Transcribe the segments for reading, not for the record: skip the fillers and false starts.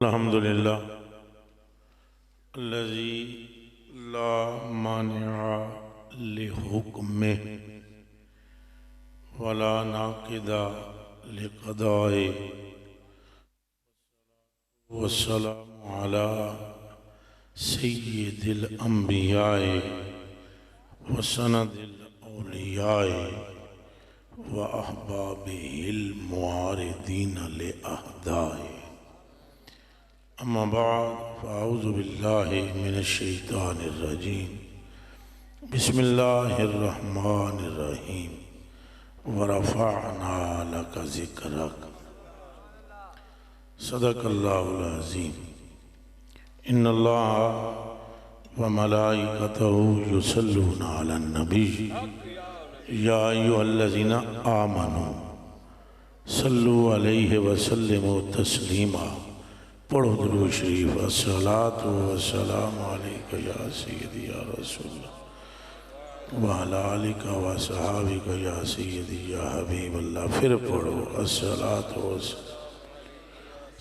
अल्हम्दुलिल्लाह अल्लज़ी ला मानिअ लिहुक्मिहि वला नाक़िदा लिक़दाए वस्सलामु अला सय्यिदिल अंबियाए व सनदिल औलियाए व अहबाबिहिल मुआरिदीन ले अहदाए। अम्मा बाद फ़अऊज़ु बिल्लाहि मिनश्शैतानिर रजीम। बिस्मिल्लाहिर्रहमानिर रहीम। व रफ़अना लका ज़िक्रक। सदक़ल्लाहुल अज़ीम। इन्नल्लाह व मलाइकतहु युसल्लूना अलन नबी या अय्युहल्लज़ीना आमनू सल्लु अलैहि व सल्लिमू तस्लीमा। पढ़ो दुरूद शरीफ। अस्सलातु वस्सलामु अलैका या सय्यदी या रसूलल्लाह व अला आलिका व सहाबिका या सय्यदी या हबीबल्लाह। फिर पढ़ो अस्सलातु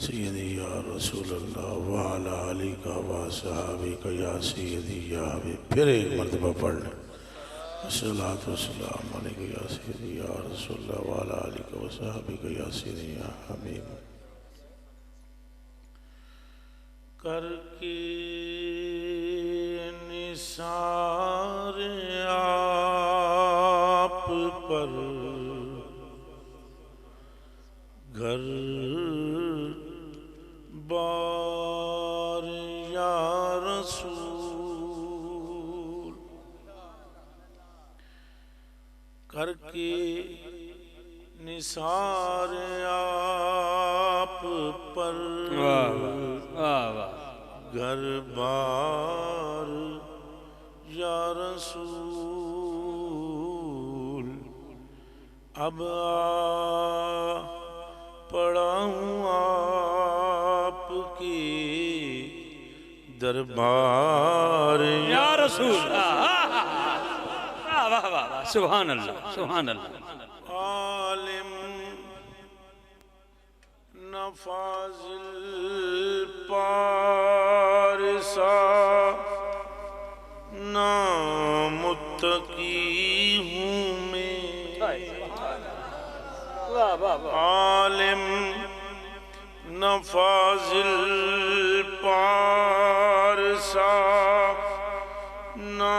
सय्यदी या रसूलल्लाह व अला आलिका व सहाबिका या सय्यदी या हबीब। फिर एक मरतबा पढ़ लें अस्सलातु वस्सलामु अलैका या सय्यदी या रसूलल्लाह व अला आलिका व सहाबिका या सय्यदी या हबीब। करके निसार आप पर घर बार या रसूल। करके निसार आप पर घर बार या रसूल। अब पड़ा हूँ आपके दरबार या रसूल। वाह वाह वाह, सुभान अल्लाह सुभान अल्लाह। आलिम नफाजिल पारसा ना मुत्तकी हूँ मैं। आलिम नफाजिल पारसा ना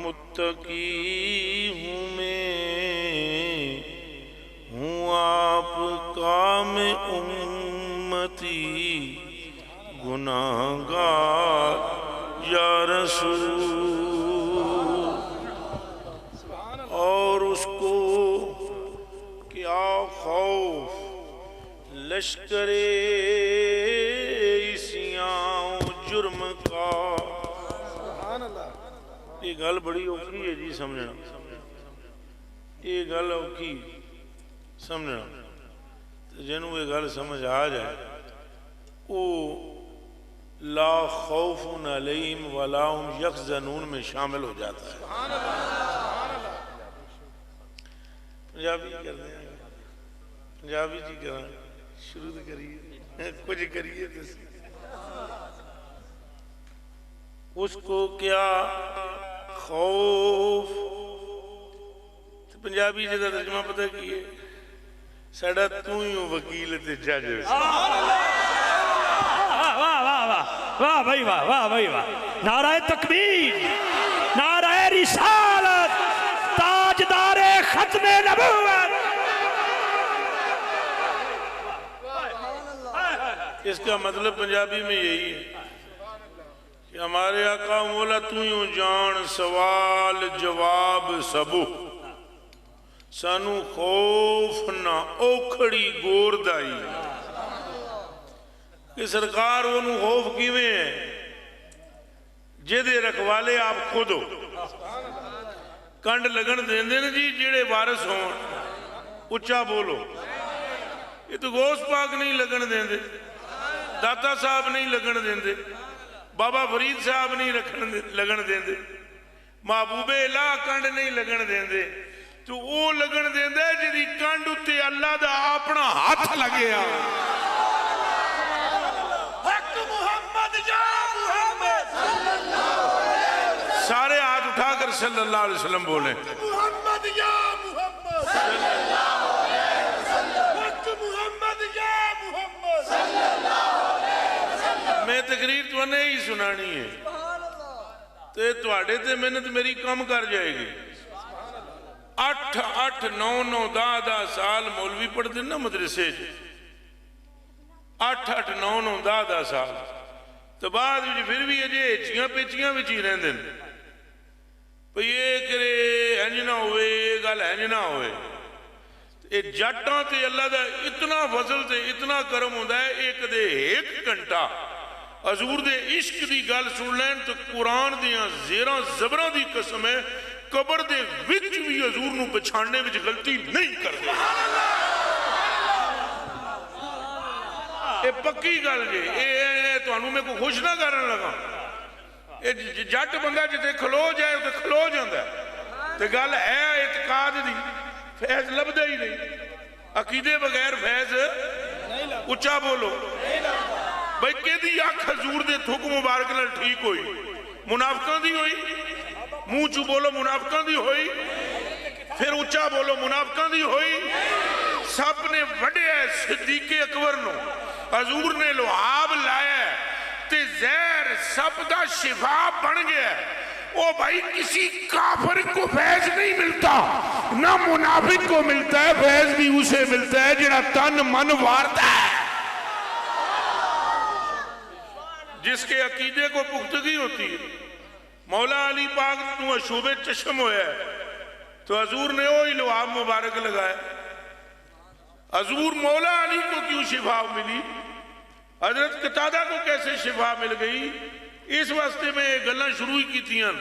मुत्तकी हूँ मैं। हूँ आपका मैं उम्मती गुनाहगार या रसूल। और उसको क्या खौफ लश्करे इसियां जुर्म का। ये गल बड़ी औखी है जी समझना। ये गल औखी समझना। जिन्हों ये गल समझ आ जाए वो ला खौफुन अलैहिम वला हुम यहज़नून में शामिल हो जाता है। पंजाबी कर दें, पंजाबी जी करा शुरू तो करिए कुछ करिए। उसको क्या खौफ। पंजाबी जी का तर्जमा पता की है? साडा तू ही वकील ते जज। वाह भाई वाह, वाह भाई वाह। नाराए तकबीर, नाराए रिसालत, ताजदारे खत्मे नबूवत। इसका मतलब पंजाबी में यही है कि हमारे आका मौला तू ही जान सवाल जवाब सबू। सानू खौफ ना औखड़ी गोरदाई कि सरकार ओनू खौफ किवें है जेदे रखवाले आप खुद हो। कंड लगन देंदे ने जी जेड़े वारिस होण। उच्चा बोलो। ये तो गौस पाक नहीं लगन देंदे, दाता साहब नहीं लगन देंदे, बाबा फरीद साहब नहीं लगन देंदे, महबूबे इलाह कंड नहीं लगन देंदे। तो वो लगन देंदे जिहदी कंड उत्ते अल्लाह दा अपना हाथ लगे। सल्लल्लाहु अलैहि वसल्लम बोले। मोहम्मद या मोहम्मद सल्लल्लाहु अलैहि वसल्लम, मोहम्मद या मोहम्मद सल्लल्लाहु अलैहि वसल्लम। मैं तकरीर तुहाने ही सुनानी है ते तुहाडे ते मेहनत मेरी कम कर जाएगी। 8 9 9 10 साल मौलवी पढ़ते ना मदरसे 8 9 9 10 साल तो बाद फिर भी अजे हेचियां पेचियां विच ही रहिंदे ने भई ये करे इंज ना होवे गल इंज ना होवे। ये जट्टां ते अल्लाह दा इतना फजल ते इतना करम हुंदा है एक दे 1 घंटा हजूर दे इश्क दी गल सुन लैन तो कुरान दियां ज़ेरां ज़बरां दी कसम है कबर दे विच भी हजूर नूं पछाणने विच गलती नहीं करदे। ये पक्की गल जे तुहानूं मैं कोई खुश ना करन लगा। ये जट बंदा जिथे खलो जाए उते खलो जांदा ते गल है इतकाद दी। फैज लभदा ही नहीं, अकीदे बगैर फैज उच्चा बोलो भाई केदी अख हजूर दे थुक मुबारक नाल ठीक होई? मुनाफिकां दी होई? मुंह चू बोलो मुनाफिकां दी होई? फिर उच्चा बोलो मुनाफिकां दी होई? सब ने वड्या सिद्दीक़े अकबर नूं हजूर ने लुहाब लाया ते जहर सब दा शिफा बन गया। ओ भाई किसी काफिर को फैज नहीं मिलता ना मुनाफिक को मिलता है। फैज भी उसे मिलता है जिहड़ा तन मन वारदा है, जिसके अकीदे को पुख्तगी होती है। मौला अली पाक तू अशूबे चश्म होया तो हजूर ने वो ही लुहाब मुबारक लगाया। हजूर मौला अली को क्यों शिफा मिली, हजरत कतादा को कैसे शिफा मिल गई? इस वास्ते में गल्लां शुरू ही कीतियां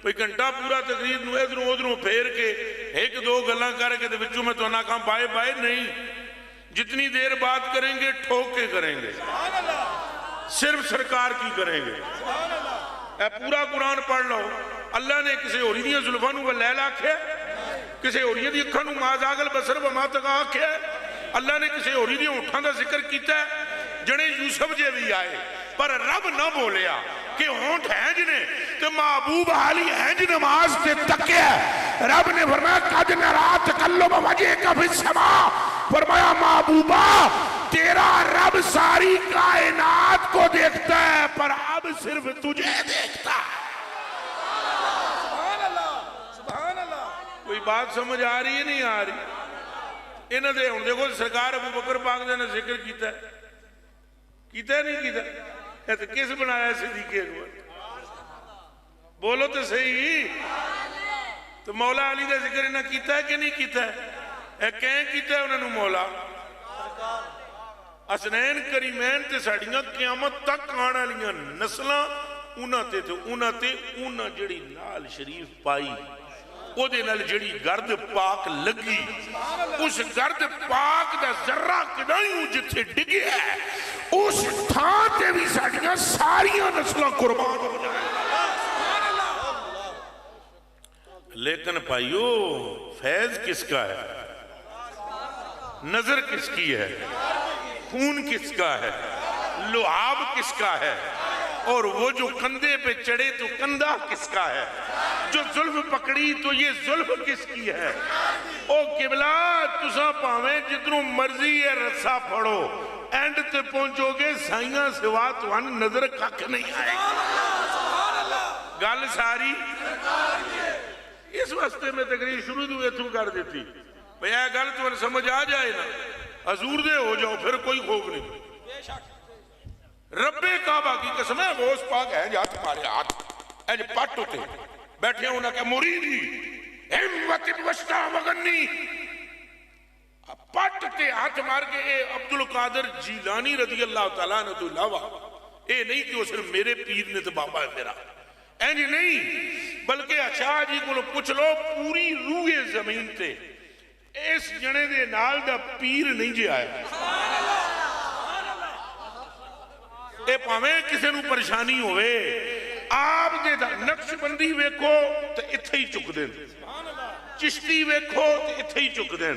भाई घंटा पूरा तकरीर नूं इधरों उधरों फेर के 1 2 गल्लां करके ते विचों मैं तुहानू कहां बाय बाय नहीं। जितनी देर बात करेंगे ठोक के करेंगे, सिर्फ सरकार की करेंगे। ए पूरा कुरान पढ़ लो। अल्लाह ने किसी होरी दी जुल्फां नूं वलैल आख्या, किसी होरी दी अखां नूं माज़ागल बसर व मा तगा आख्या। अल्लाह ने किसी होरी दी होठां दा जिक्र कीता जड़े यूसुफ जे भी आए पर रब ना बोलिया कि होंठ है जिने ते महबूब हाली है जिन नमाज ते तकिया। रब ने फरमाया कद नरा तकल्लुब वजहिका फिस समा, फरमाया महबूबा तेरा रब सारी कायनात को देखता है पर अब सिर्फ तुझे देखता है। सुभान अल्लाह। कोई बात समझ आ रही है नहीं आ रही? इन्हां दे हुण देखो सरकार अबू बकर पाक दा ने जिक्र कीता नहीं कीता? ये तो किस बनाया सिद्दीक़े अकबर? बोलो तो सही। तो मौला अली का जिक्र इन्हें कीता है कि नहीं कीता है? कैं कीता उन्होंने मौला हसनैन करीमैन ते साड़ियां क़यामत तक आने वाली नस्लां उन्हां जिहड़ी नाल शरीफ पाई ओदे नाल जिहड़ी गर्द पाक लगी उस गर्द पाक दा जर्रा किदाई जिथे डिग्या उस थां ते भी साड़ियां सारियां नस्लां कुर्बान हो जाए। लेकिन भाइयों फैज किसका है? नजर किसकी है? खून किसका है? लुहाब किसका है? और वो जो कंधे पे चढ़े तो कंधा किसका है? जो जुल्फ पकड़ी तो ये जुल्फ किसकी है? ओ किबला तुसा भावे जितनों मर्जी है रस्सा फड़ो एंड ते पहुंचोगे साइयां सिवा तुहानू नजर कख नहीं आएगी। गल सारी इस वास्ते मैं तकरीर शुरू तो इथों कर दी भाई यह गल तुहानू समझ आ जाए ना हजूर दे हो जाओ फिर कोई खौफ नहीं। रब्बे काबा की कसम है गौस पाक है हाथ मारे हाथ इंज पट उते बैठे उन्हें क्या मुरीदी हिम्मत वस्ता मगन्नी पट ते हाथ मार के ए अब्दुल कादिर जीलानी रज़ी अल्लाह तआला अन्हु तो इलावा ए नहीं कि वो सिर्फ मेरे पीर ने तो बाबा है मेरा इंज नहीं बल्कि शाह जी को पूछ लो पूरी रूहे जमीन ते इस जने दे नाल दा पीर नहीं जे आया। ए भावें किसी नूं परेशानी होवे आप दे नक्शबंदी वेखो तो इत्थे ही चुक देन, चिश्ती वेखो तो इत्थे ही चुक देन,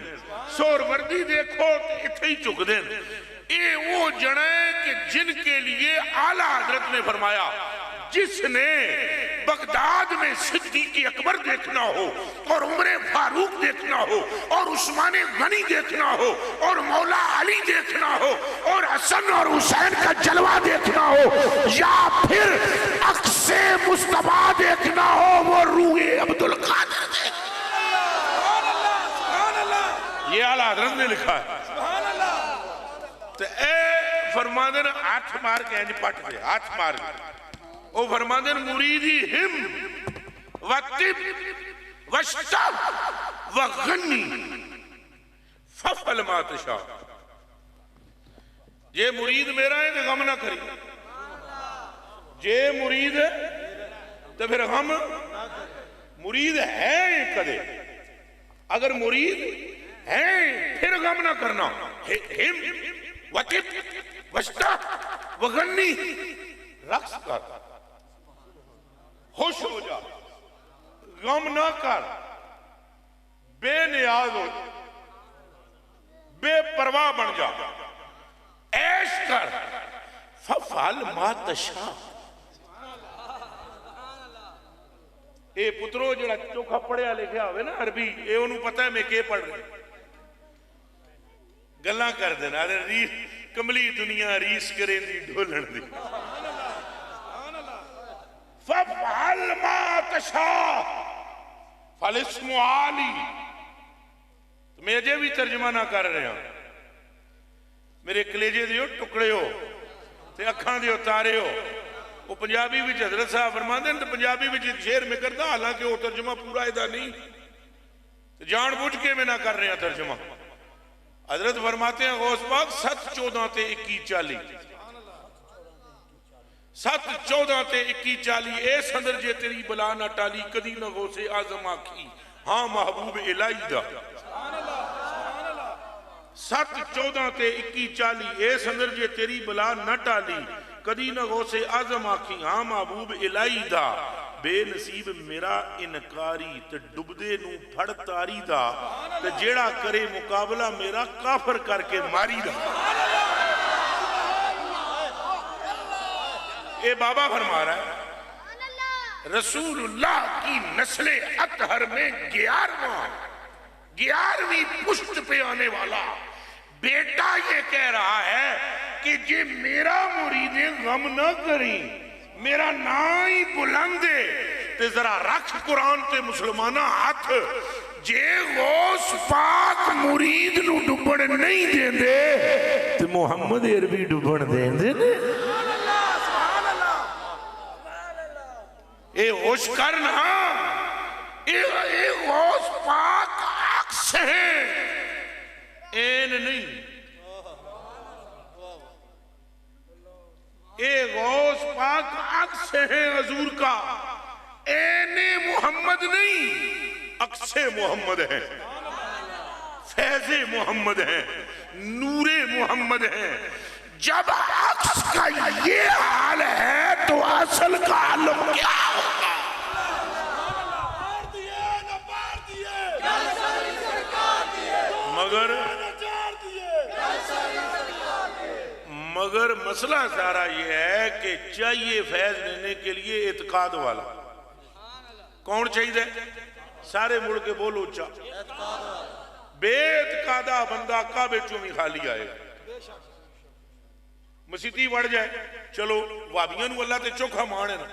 सोहरवर्दी देखो तो इत्थे ही चुक देन। ये वो जने कि जिनके लिए आला हजरत ने फरमाया जिसने बगदाद में सिद्दीक़ अकबर देखना हो और उमर फारूक देखना हो और उस्मान गनी देखना हो और मौला अली देखना हो और हसन और हुसैन का जलवा देखना हो या फिर अक्से मुस्तफा देखना हो, वो रूहे अब्दुल कादिर देखना। ये आला हज़रत ने लिखा है। तो ए फरमादे ने हाथ मार के इंज पट गए, हाथ मार के ओ फरमादे मुरीदी हिम वतिब वश्तब वगन्नी फफल मातशा। ये मुरीद मेरा है तो गम ना करी, जे मुरीद है तो फिर गम मुरीद है कदे, अगर मुरीद है फिर गम ना करना। हिम वतिब वश्तब वगन्नी, रक्स कर, खुश हो जा, गम ना कर, बेनियाज हो, बेपरवाह बन जा, ऐश कर, फफल मा तशा। ए पुत्रो जरा चोखा पढ़िया लिखा हो ना अरबी, ये उन्होंने पता है मैं के पढ़ रही, गल्ला कर देना रीस कमली दुनिया रीस करें दी ढोलन दी। फफअल मा तशा फलिस्मु आली। मैं अजे भी तर्जमा ना कर रहा, मेरे कलेजे दियो टुकड़े हो ते अखां दियो तारे हो। वो पंजाबी विच हजरत साहब फरमांदे ने, पंजाबी विच शेर में करदा, हालांकि वो तर्जमा पूरा इहदा नहीं, जान बुझ के मैं ना कर रहा तर्जमा। हजरत फरमाते हैं गौस पाक 7 14 ते 21 40, 7 14 ते 21 40, ए संदर जे तेरी बला ना टाली कदी न गौसे आजम आखी हाँ महबूब इलाही दा। 7 14 ते 21 40, ए संदर जे तेरी बला न टाली कदी न गौसे आजम आखी हाँ महबूब इलाही दा। बेनसीब मेरा इनकारी ते डुबदे नू फड़ तारी दा, ते जेड़ा करे मुकाबला मेरा काफर करके मारी दा। ये बाबा फरमा रहा है रसूलुल्लाह की नस्ले अतहर में 11वीं पुश्त पे आने वाला बेटा ये कह रहा है कि जे मेरा मुरीदे गम न करी, मेरा ना ही बुलंद ते जरा रख कुरान ते मुसलमाना हाथ, जे गौस पाक मुरीद नू डुबण नहीं देंदे ते मुहम्मद अरबी डुबण देंदे ने। ए होश करना, ए गौस पाक अक्स है, एन नहीं। ए गौस पाक अक्स है हजूर का, एने मोहम्मद नहीं, अक्से मोहम्मद है, फैज़े मोहम्मद है, नूरे मोहम्मद है। जब अक्स का ये हाल है तो असल का आलम क्या होगा? मगर मसला सारा ये है कि चाहिए फैज लेने के लिए इत्काद वाला। कौन चाहिए? सारे मुड़ के बोलो उच्चा। बेइत्कादा बंदा काबे चों भी खाली आएगा। मसीती बढ़ जाए, चलो वाबियां नूं अल्लाह ते चोखा मान है ना,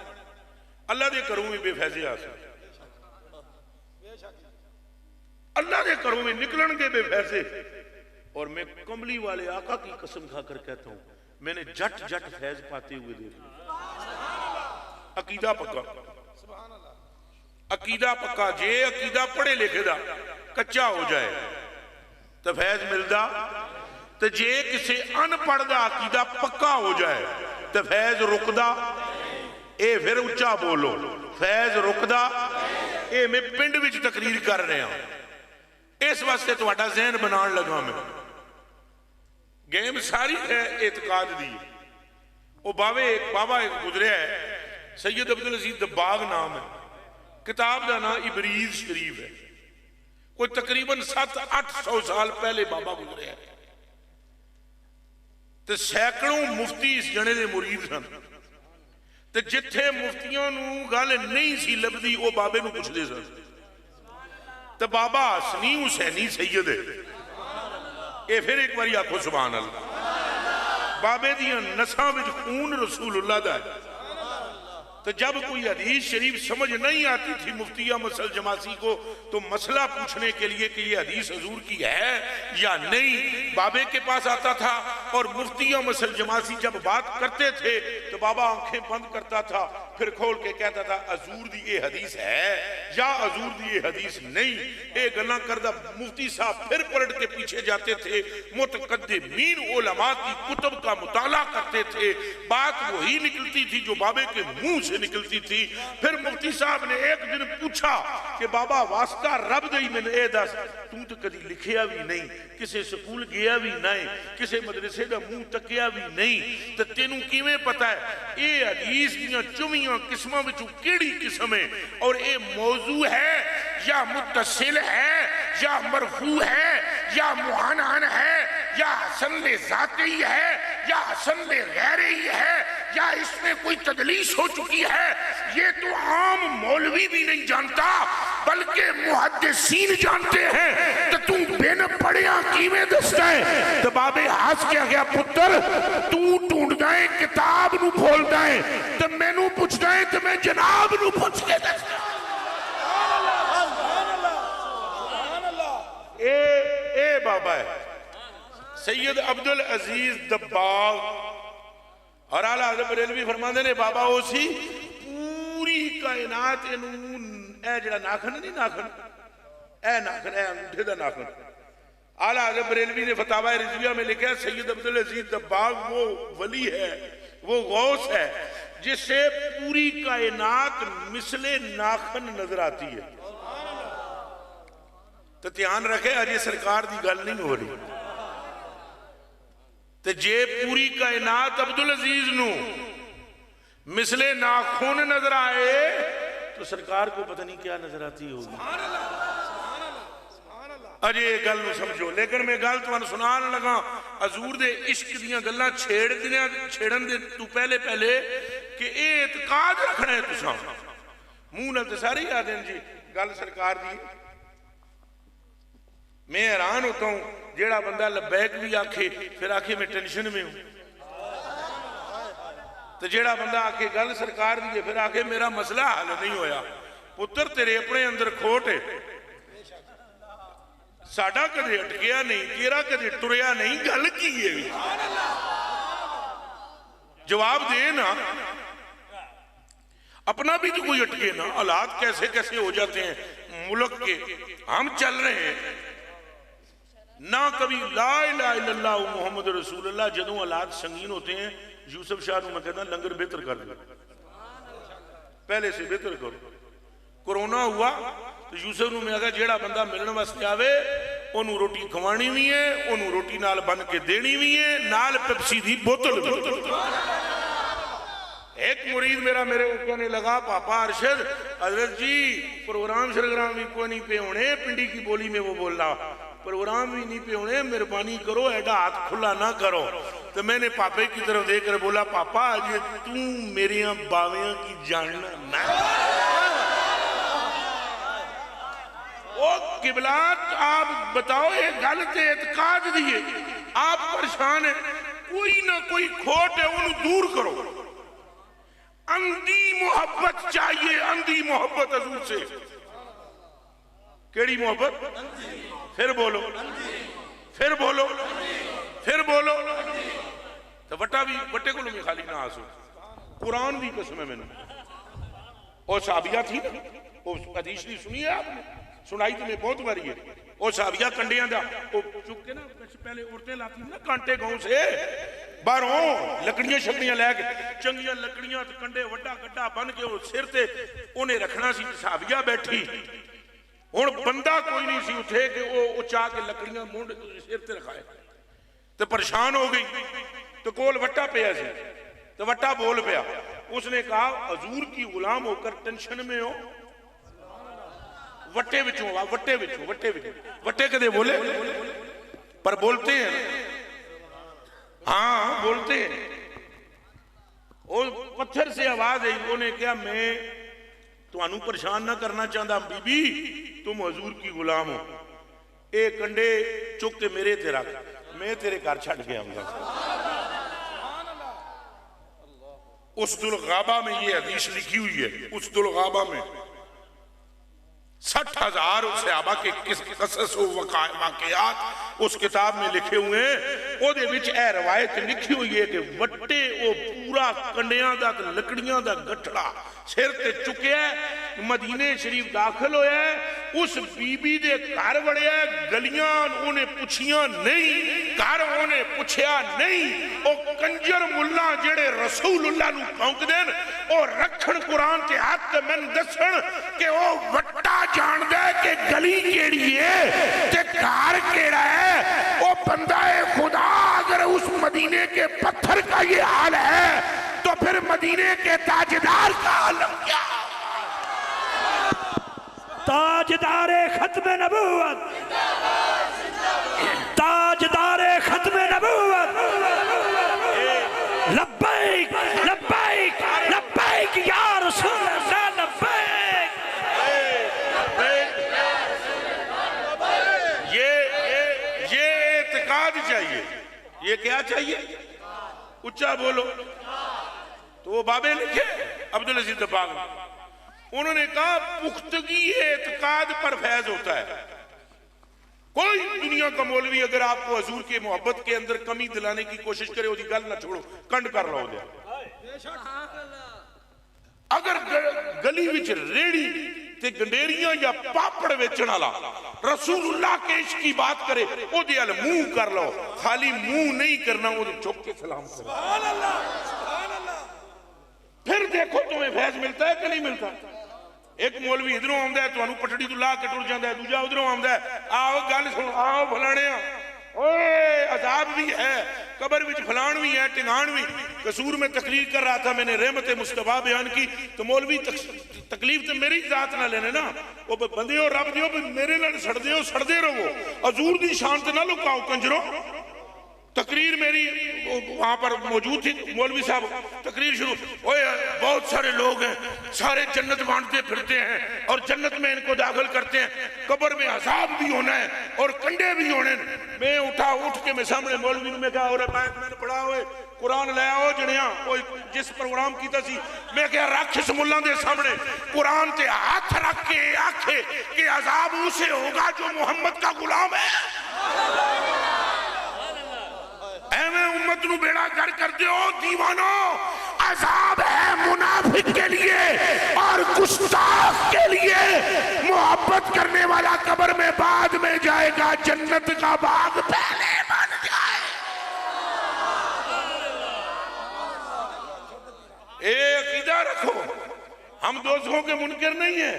अल्लाह दे घरों भी बेफैजे आ सकते, अल्लाह के घरों में निकलणगे बेफैजे। और मैं कमली वाले आका की कसम खाकर कहता हूं, मैंने जट जट फैज पाते हुए देखा। अकीदा पक्का, अकीदा पक्का। जे अकीदा पढ़े लिखे दा कच्चा हो जाए तो फैज मिलदा, तो जे किसी अनपढ़ दा अकीदा पक्का हो जाए तो फैज रुकदा। ए फिर उच्चा बोलो, फैज रुकदा। ए मैं पिंड विच तकरीर कर रहा, इस वास्ते तुहाडा ज़हन बनाने लगा। मैं गेम सारी है एतकाद दी। वो बाबा एक गुजरिया है, सैयद अब्दुल अजीज दब्बाग नाम है, किताब का नाम इबरीज शरीफ है। कोई तकरीबन 700-800 साल पहले बाबा गुजरिया है, तो सैकड़ों मुफ्ती इस जने के मुरीद सन। ਤੇ ਜਿੱਥੇ ਮੁਫਤੀਆਂ ਨੂੰ ਗੱਲ ਨਹੀਂ ਸੀ ਲੱਭਦੀ ਉਹ ਬਾਬੇ ਨੂੰ ਪੁੱਛਦੇ ਸਨ ਤੇ ਬਾਬਾ ਹਸਨੀ ਹੁਸੈਨੀ ਸੈयद ਇਹ ਫਿਰ ਇੱਕ ਵਾਰੀ ਆਖੋ ਸੁਭਾਨ अल्लाह बाबे दियां नसां विच खून रसूलुल्लाह दा है। तो जब कोई हदीस शरीफ समझ नहीं आती थी मुफ्तिया मसल जमासी को तो मसला पूछने के लिए कि ये हदीस हजूर की है या नहीं बाबे के पास आता था। और मुफ्तिया मसल जमासी जब बात करते थे तो बाबा आंखें बंद करता था फिर खोल के कहता था हजूर दी ये हदीस है या हजूर दी ये हदीस नहीं। ये गल्लां करदा मुफ्ती साहब फिर पलट के पीछे जाते थे, मुतकद्दिमीन उलमा की कुतुब का मुताला करते थे। बात वही निकलती थी जो बाबे के मुंह से निकलती थी। फिर मुफ्ती साहब ने एक दिन पूछा कि बाबा वास्ता रब दई मैंने ए दस तू तो कदी लिखिया भी नहीं, किसी स्कूल गया भी नहीं, किसी मदरसे का मुंह तकिया भी नहीं, तो तेनू किवें पता है ये हदीस दियां चुवियां किस्मां विचों केड़ी किस्म है और ये मौजू है या मुत्तसिल है या मरफू है या मुआनन है या हसन ले ज़ाती है या हसन ले गैरी है या इसमें कोई तदलीस हो चुकी है। ये तो आम मौलवी भी नहीं जानता बल्कि मुहद्दिसीन जानते हैं। तो तू बिन पढ़िया किवें दसदा है? तो बाबे हंस के गया पुत्र तू ढूंढदा है किताब नू खोलदा है तो मैनू पुछदा है तो मैं जनाब नू पुछ के दसदा। ए बाबा है सैयद अब्दुल अजीज दब्बाग और आला हज़रत बरेलवी फरमाते ने बाबा उसी पूरी कायनात इनू ए जेड़ा नाखन नहीं नाखन ए अंगूठे दा नाखन आला हज़रत बरेलवी ने फतावा रिजविया में लिखा सैयद अब्दुल अजीज दब्बाग वो वली है वो गौस है जिससे पूरी कायनात मिसले नाखन नजर आती है। तो ध्यान रखे अजे सरकार की गल नहीं हो रही तो जे पूरी कायनात अब्दुल अजीज नू मिसले नाखून नजर आए तो सरकार को पता नहीं क्या नजर आती होगी। अजे गल नू समझो लेकिन मैं गल तुहानू सुनान लगा हजूर दे इश्क दियां गल्लां छेड़न दे तू पहले पहले कि ये एतकाद रखना है तुसां मुंह नाल ते सारे आ देन जी गल सरकार दी। मैं हैरान होता हूं जेड़ा बंदा लबैक भी आखे फिर आखे मैं टेंशन में हूं तो जेड़ा बंदा आखे गल सरकार दी फिर आखे मेरा मसला हल नहीं होया। पुत्र तेरे अपने अंदर खोट है साडा कदे अटकिया नहीं तेरा कदे टुरिया नहीं गल की है जवाब दे ना अपना भी तो कोई अटके ना। हालात कैसे कैसे हो जाते हैं मुल्क के हम चल रहे हैं ना कभी ला इलाहा इल्लल्लाह मुहम्मद रसूलुल्लाह जदों हालात संगीन होते हैं यूसुफ शाह को मैं कहता लंगर बेहतर कर दो पहले से बेहतर करो। कोरोना हुआ तो यूसुफ को मैं कहा जेड़ा बंदा मिलने वास्ते आवे ओनू रोटी खवानी भी है ओनू रोटी नाल बन के देनी भी है नाल पेप्सी दी बोतल भी। एक मुरीद मेरा मेरे को कहने लगा पापा अरशद हजरत जी प्रोग्राम शरग्राम भी कोई नहीं पे होने पिंडी की बोली में वो बोलना प्रोग्राम भी नहीं पे होने मेहरबानी करो ऐडा हाथ खुला ना करो। तो मैंने पापे की तरफ देखकर बोला पापा आज तू मेरी बावियां की जानना ना ओ किबलात आप बताओ ये गल ते एतकाद दिए आप परेशान है कोई ना कोई खोट है उन्हें दूर करो। अंधी मोहब्बत चाहिए अंधी मोहब्बत हजूर से केड़ी मोहब्बत फिर बोलो फिर बोलो फिर बोलो तो वटा भी वटे को भी खाली ना आसो कुरान भी कसम है मैंने और साबिया थी ना वो हदीस नहीं सुनी है आपने सुनाई तो मैं बहुत बारी है और साबिया कंडिया दा वो चुक के ना पहले औरतें लाती ना कांटे गांव से बाहरों लकड़ियां शकड़ियां लैके चंगियां लकड़ियां कंडे वड्डा गड्ढा बन के वो सिर ते उन्हें रखना सी साबिया बैठी हुण बंदा कोई नहीं सी उठे कि वो उचा के लकड़ियां मुंड सिर ते रखाए तो परेशान हो गई तो कोल वट्टा पिया सी तो वट्टा बोल पिया उसने कहा हजूर की गुलाम होकर टेंशन में हो वट्टे विचों वट्टे विचों वट्टे कदे बोले पर बोलते हैं हाँ बोलते हैं और पत्थर से आवाज आई, उन्हें क्या मैं तुहानू परेशान ना करना चाहता बीबी, तुम हजूर की गुलाम हो, ये कंडे चुक के मेरे ते रख, मैं तेरे घर छड़ के आऊंगा। उस दुलगाबा में ये हदीस लिखी हुई है, उस दुलगाबा में 60,000 सहाबा के किसस वाकयात उस किताब में लिखे हुए हैं। ओदे विच ए रवायत लिखी हुई है कि वट्टे ओ पूरा कंडियां दा लकड़ियां दा गठड़ा सिर ते चुकिया, मदीने शरीफ दाखिल होया, उस बीबी दे घर वड़िया, गलियां उन्हें पुछियां नहीं, घर उन्हें पुछया नहीं। ओ कंजर मुल्ला जेड़े रसूलुल्लाह नू भौंकदे न, ओ रखण कुरान ते हाथ ते मैनूं दसण कि ओ वट्टा जानदा है कि गली केड़ी है ते घर केड़ा है। ओ बंदा है खुदा, अगर उस मदीने के पत्थर का ये हाल है तो फिर मदीने के ताजदार का आलम क्या? ताजदारे खत्म नबूवत, ताजदारे खत्म नबूवत, लब्बैक लब्बैक लब्बैक या रसूल अल्लाह, लब्बैक। ये एतकाद चाहिए, ये क्या चाहिए? उच्चा बोलो। तो वो बाबे लिखे अब्दुल अजीज दबाग, उन्होंने कहा पुख्तगी एतकाद पर फैज होता है। कोई दुनिया का मौलवी अगर आपको हजूर के मोहब्बत के अंदर कमी दिलाने की कोशिश करे, उसकी गल ना छोड़ो, कंड कर लो। अगर गली विच रेड़ी ते गंडेरियां या पापड़ बेचण वाला रसूलुल्लाह के इश्क की बात करे, ओदे अल मुंह कर लो, खाली मुंह नहीं करना, ओदे झुक के सलाम करो। सुभान अल्लाह, सुभान अल्लाह। फिर देखो तुम्हें फैज मिलता है कि नहीं मिलता। एक मौलवी इधरों आंदा है, तुहानू पटड़ी तो ला के टुर जाता है, दूजा उधरों आंदा है, आओ गल सुन, आओ फलाने, ओए अजाब भी है, कबर विच फलान भी है, टिंगान भी। कसूर में तकरीर कर रहा था, मैंने रहमत मुस्तफा बयान की, तो मौलवी तकलीफ तो मेरी जात ना लेने ना, वो बंदे हो रब दियो, मेरे नाल सड़दे हो, सड़दे रहो, हजूर दी शान ते ना लुकाओ कंजरो। तकरीर मेरी वहां पर मौजूद थी, मौलवी साहब तकरीर शुरू, ओए बहुत सारे लोग हैं, सारे जन्नत बांटते फिरते हैं और जन्नत में इनको दाखिल करते हैं, कब्र में अजाब भी होना है और कंडे भी होने। मैं उठ के मैं सामने मौलवी ने कहा, और मैंने पढ़ा हुए कुरान लाया हो जनिया, जिस प्रोग्राम कीता सी, मैं क्या रख इस मुल्ला दे सामने कुरान ते हाथ रख के आखे कि अजाब उसे होगा जो मोहम्मद का गुलाम है। उम्मत नू बेड़ा कर करते हो दीवानो, अजाब है मुनाफिक के लिए और गुस्ताख के लिए। मोहब्बत करने वाला कब्र में बाद में जाएगा, जन्नत का बाग पहले बन जाए। एक अकीदा रखो, हम दोस्तों के मुनकर नहीं है।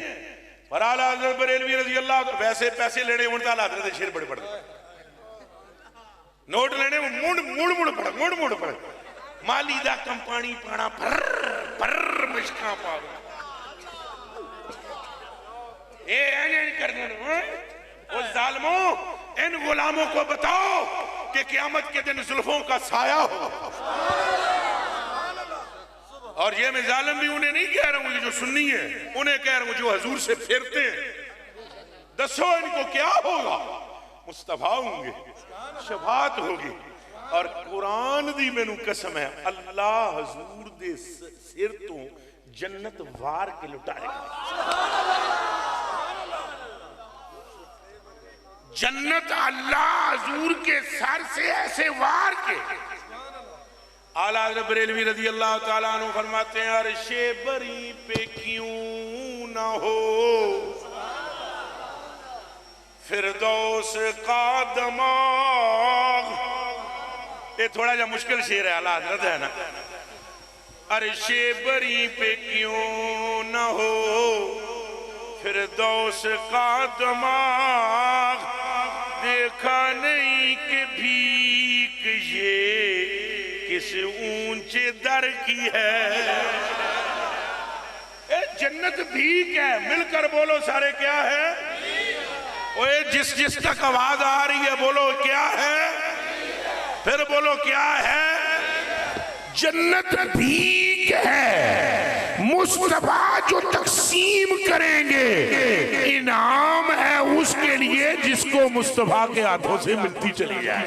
पर आला हज़रत बरेलवी रज़ी अल्लाह, वैसे पैसे लेने उनका हज़रत शेर बड़े बड़े नोट लेने मुड़ मुड़ मुड़ पड़, मुड़ मुड़ पड़, माली दा कम पानी पाना भर भर मुश्का पा ए करने ओ जालिमों, इन गुलामों को बताओ कि क़यामत के दिन जुल्फों का साया हो। और ये मैं जालिम भी उन्हें नहीं कह रहा हूं जो सुन्नी है, उन्हें कह रहा हूं जो हजूर से फिरते हैं। दसो इनको क्या होगा? मुस्तफा होंगे, शफात होगी और कुरान दी मैनू कसम है, अल्लाह हजूर दे सिर तो जन्नत वार के लुटाएगा। जन्नत अल्लाह हजूर के सर से ऐसे वार के। आला हज़रत बरेलवी रज़ी अल्लाह ताला अन्हु फरमाते हैं, अर्शे बरी पे क्यों ना हो फिरदौस का दमाग। ये थोड़ा जा मुश्किल शेर है, आला हज़रत है ना। अर्शे बरी पे क्यों ना हो फिरदौस का दमाग, देखा नहीं कि भीख ये किस ऊंचे दर की है। जन्नत भीख है, मिलकर बोलो सारे क्या है? ओए जिस जिस तक आवाज आ रही है बोलो क्या है, फिर बोलो क्या है? जन्नत भीख है, मुस्तफा जो तकसीम करेंगे इनाम है उसके लिए जिसको मुस्तफा के हाथों से मिलती चली जाए।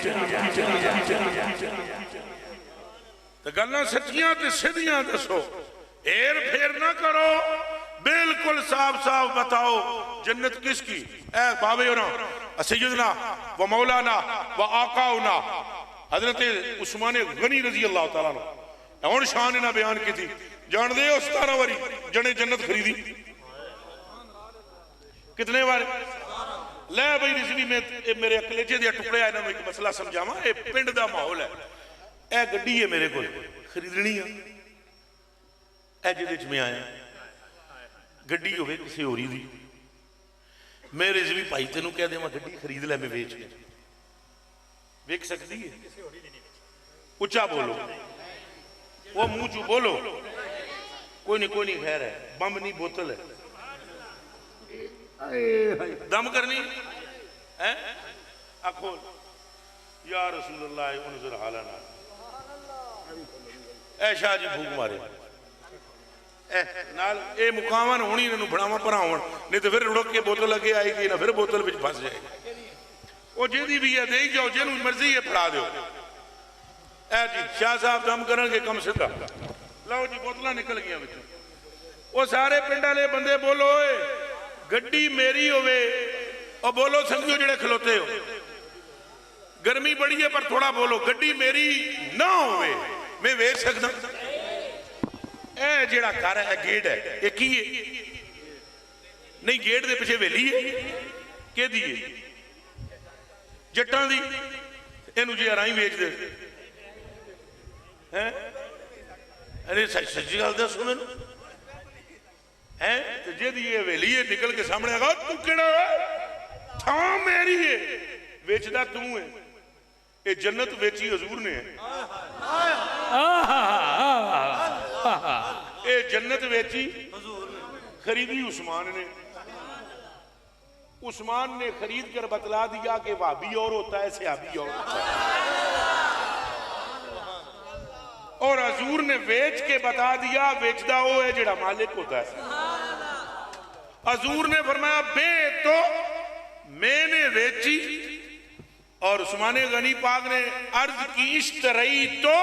तो गल्लां सच्चियां ते सीधियां दसो, हेर फेर ना करो, बिल्कुल साफ साफ बताओ जन्नत किसकी? ए बाबे होना, सैयदना व मौलाना व आकाउना हजरत उस्मान गनी रजी अल्लाह तआला अन्हु हुण शान इन्हां बयान की थी। जानदे हो 17 वारी जने जन्नत खरीदी कितने बार? ले भाई रिजवी में मेरे कलेजे दे टुकड़े इन्हां नूं एक मसला समझावां। ये पिंड दा माहौल है, ए गड्डी है मेरे कोल खरीदनी है, ए जिहदे च मैं आया गड्डी होवे किसी होरी दी, मैं रिजवी भाई तेनों कह देवां गड्डी खरीद लै मैं वेच के, वेच सकती है? उच्चा बोलो, वो मुंह चू बोलो, कोई नहीं खैर है, बम नहीं बोतल है, दम करनी है। आखो या रसूल अल्लाह उनज़ुर हालना, ऐ शाह जी भूख मारे नाल ए मुकावन होनी इन्हों बढ़ावा भरावन, नहीं तो फिर रुड़क के बोतल अगे आएगी ना फिर बोतल में फस जाएगी। वो जी भी है दे जाओ, जिन्हों मर्जी है फड़ा दो। ए जी शाह साहब दम करनगे कम सीधा, लो जी बोतल निकल गई बिचों। वो सारे पिंड वाले बंदे बोलो गड्डी मेरी होवे, और बोलो संगियो जेड़े खलोते हो, गर्मी बड़ी है पर थोड़ा बोलो, गड्डी मेरी ना होवे मैं वेच सकदा? ए जेड़ा घर है गेट है ये की है? नहीं गेट दे पिछे वेली है कि दी है? जट्टां दी। इनू जी राई वेच दे हैं? अरे सच्ची गल दस मैनू है, तो जिहदी ये वेली है निकल के सामने आगा तू केड़ा है? थां मेरी है, वेचदा तू है। ये जन्नत वेची हजूर ने है, ये जन्नत वेची खरीदी उस्मान ने। उस्मान ने खरीद कर बतला दिया कि वाबी और होता है सहाबी और होता है, और हजूर ने वेच के बता दिया वेचदा वो है जेड़ा मालिक होता है। हजूर ने फरमाया बे तो मैंने वेची, और उस्मान गनी पाक ने अर्ज की इश्तरई तो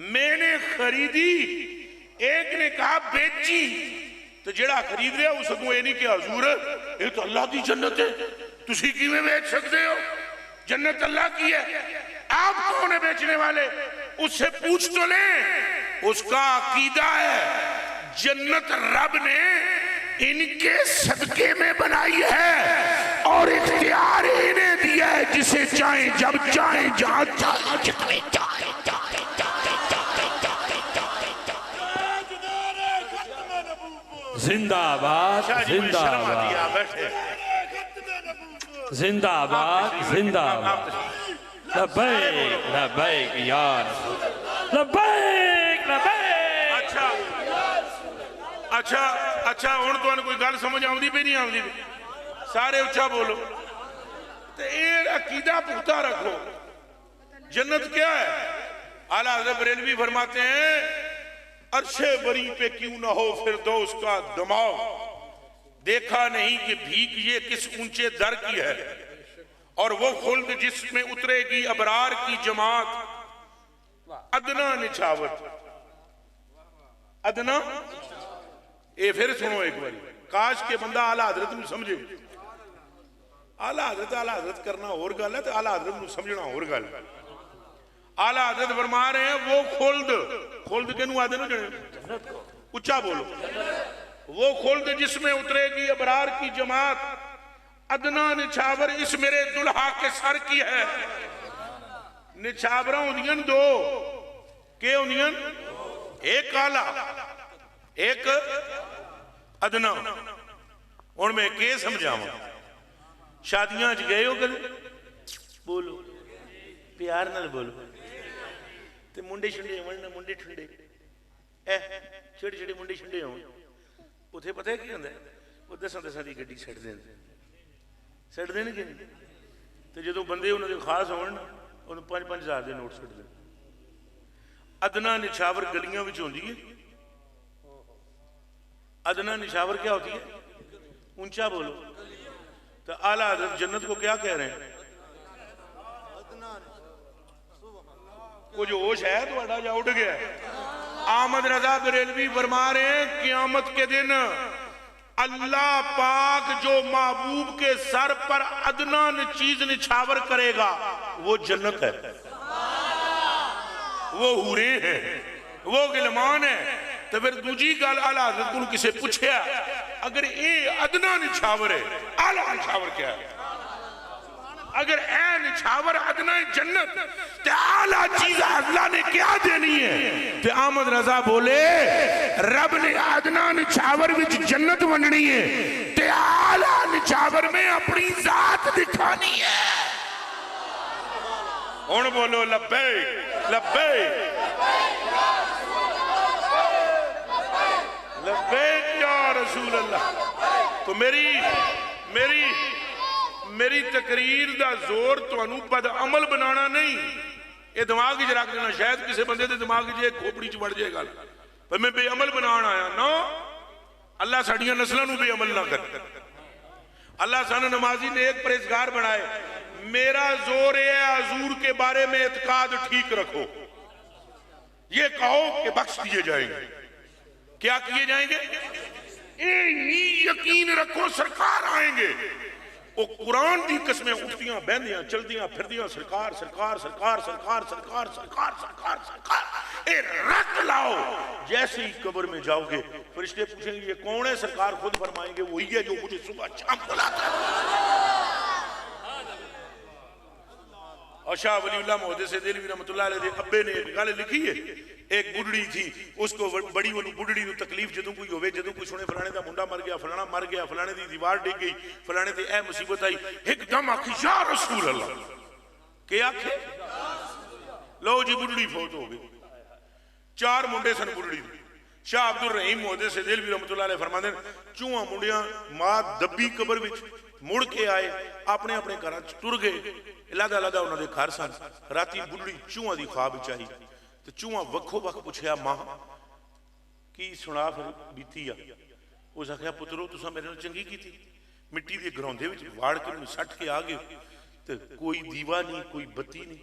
मैंने खरीदी। एक ने कहा बेची, तो जेड़ा खरीद रहा उसको ये नहीं कि हजूर ये तो अल्लाह की जन्नत है, तुसी किवें बेच सकते हो? जन्नत अल्लाह की है, आप कौन है बेचने वाले? उससे पूछ तो ले। उसका अकीदा है जन्नत रब ने इनके सदके में बनाई है और इख्तियार इन्हें दिया है, जिसे चाहे जब चाहे जहां चाहे जितने चाहे। जिंदाबाद जिंदाबाद जिंदाबाद जिंदाबाद। लब्बैक लब्बैक यार, लब्बैक लब्बैक। अच्छा अच्छा अच्छा हुण तुहानूं कोई गल समझ आउंदी पे नहीं आउंदी? सारे उच्चा बोलो। तो ये अकीदा पुख्ता रखो। जन्नत क्या है? आला हज़रत बरेलवी फरमाते हैं अर्शे बरी पे क्यों ना हो फिरदौस का दमाग, देखा नहीं कि भीख ये किस ऊंचे दर की है, और वो खुल्द जिसमें उतरेगी अबरार की जमात। अदना निछावत, अदना ये फिर सुनो एक बार, काश के बंदा आला हजरत नूं समझे। आला हजरत करना और गल है, तो आला हजरत नूं समझना और गल है। आला हजरत फरमा रहे हैं वो खुल्द किनू आदे ना जने, उच्चा बोलो। वो खुल्द जिसमें उतरेगी अबरार की जमात, अदना निछावर इस मेरे दुल्हा के सर की है। निछावरा होंदियां दो, के होंदियां? एक आला एक अदना। हुण मैं के समझावां? शादियां च गए हो कदे? बोलो प्यार नाल बोलो। ते मुंडे छुंडे होण ना, मुंडे ठुंडे छोटे छोटे मुंडे छुंडे होण, उत्थे पता है की हुंदा? वो 10-10 दी गड्डी छड्ड देण कि नहीं? तो जो बंदे उन्होंने खास होण ना, उन्होंने 5-5 हज़ार के नोट छड्ड देण। अदना निछावर गलियों में होती है। अदना निछावर क्या होती है? ऊंचा बोलो। तो आला हज़रत जन्नत को क्या कह रहे हैं? कुछ होश है तो जा उठ गया। आमद रजा बरेलवी फरमा रहे हैं क़यामत के दिन अल्लाह पाक जो महबूब के सर पर अदना चीज निछावर करेगा वो जन्नत है, वो हूरे हैं, वो गिलमान है। तो फिर दूजी गल आला हज़रत को किसे पूछया अगर ये अदना निछावर है आला निछावर क्या है? अगर ए निछावर अदना जन्नत ते आला चीज अल्लाह ने क्या देनी है? ते अहमद रजा बोले रब ने अदना निछावर विच जन्नत वंडनी है ते आला निछावर में अपनी जात दिखानी है। हुण बोलो लब्बैक लब्बैक लब्बैक या रसूल अल्लाह। तो मेरी तकरीर दा जोर तुहानू बद अमल बनाना नहीं, ये दिमाग च रख देना। शायद किसी बंदे दे दिमाग च खोपड़ी च वड़ जाए गल पर मैं बेअमल बनाना आया ना। अल्लाह साडियां नस्लों नू बेअमल ना कर। अल्लाह सानू नमाजी ने एक परहेजगार बनाए। मेरा जोर है हजूर के बारे में एतकाद ठीक रखो, ये कहो कि बख्श दिए जाएंगे। क्या किए जाएंगे? यकीन रखो सरकार आएंगे। वो कुरान दी कसमें उठदियां बहदियां चलदियां फिरदियां सरकार सरकार सरकार सरकार सरकार सरकार सरकार सरकार ए रख लाओ। जैसे ही कब्र में जाओगे फरिश्ते पूछेंगे ये कौन है? सरकार खुद फरमाएंगे वही है जो मुझे सुबह शाम बुलाता है। और शाह वलीउल्लाह मोहद्दिस देलवी रहमतुल्लाह अलैह दे अब्बे ने एक गल लिखी है। एक बुढ़ड़ी थी, उसको बड़ी बुढ़ड़ी को तकलीफ जदों कोई होवे, जदों कोई सुने फलाने का मुंडा मर गया, फलाना मर गया, फलाने की दीवार डिग गई, फलाने ते ए मुसीबत आई, एकदम आखी या रसूल अल्लाह। के आखे? लो जी बुढ़ड़ी फौत हो गई। 4 मुंडे सन बुढ़ड़ी दे। शाह अब्दुल रहीम मोहद्दिस देलवी रहमतुल्लाह अलैह फरमांदे चूहा मुंडिया मां दब्बी कबर विच मुड़ के आए, अपने अपने घर तुर गए। लदा लदा उन्होंने घर सन। राती बुढ़ड़ी चूहा की ख्वाब विच आई तो चूहा वक्खो वक् पुछया मां की सुना फिर बीती आ। उस आख्या पुत्रो तुसा मेरे नाल चंगी कीती, मिट्टी के ग्रौंदे विच वाड़ के सट के आ गए तो कोई दीवा नहीं कोई बत्ती नहीं,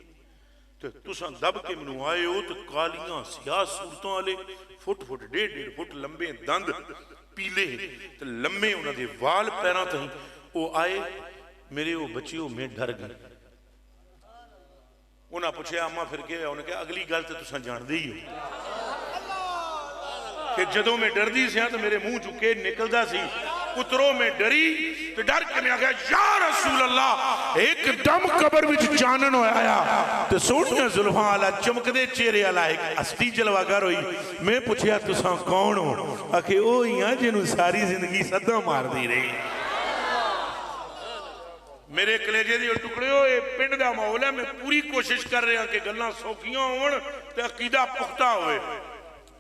तो तुसा दब के मैनू आए हो तो कालियां सियाह सूरतों वाले फुट फुट 1.5 फुट लंबे दंद पीले तो लम्बे उन्होंने वाल पैरों तक वो आए। मेरे वो बच्चे हो मैं डर गई। उन्हें पूछा अम्मा फिर क्या? उन्हें कहा अगली गल तो तुम जानते ही हो कि जदों मैं डरदी सी तो मेरे मुंह चुके निकलता सी पुत्रो मैं डरी तो डर के मैं आख्या या रसूल अल्लाह। एकदम कबर विच चानन होया तो सोहणियां जुल्फां वाला चमकदे चेहरे वाला एक हस्ती जलवागर हुई। मैं पूछया तुसां कौन हो? आखे ओ ही हां जिन्हों सारी जिंदगी सदा मारदी रही। मेरे कलेजे के टुकड़े हो ये पिंड का माहौल है। मैं पूरी कोशिश कर रहा कि गल्लां सौखियां होण ते अकीदा पुख्ता होवे।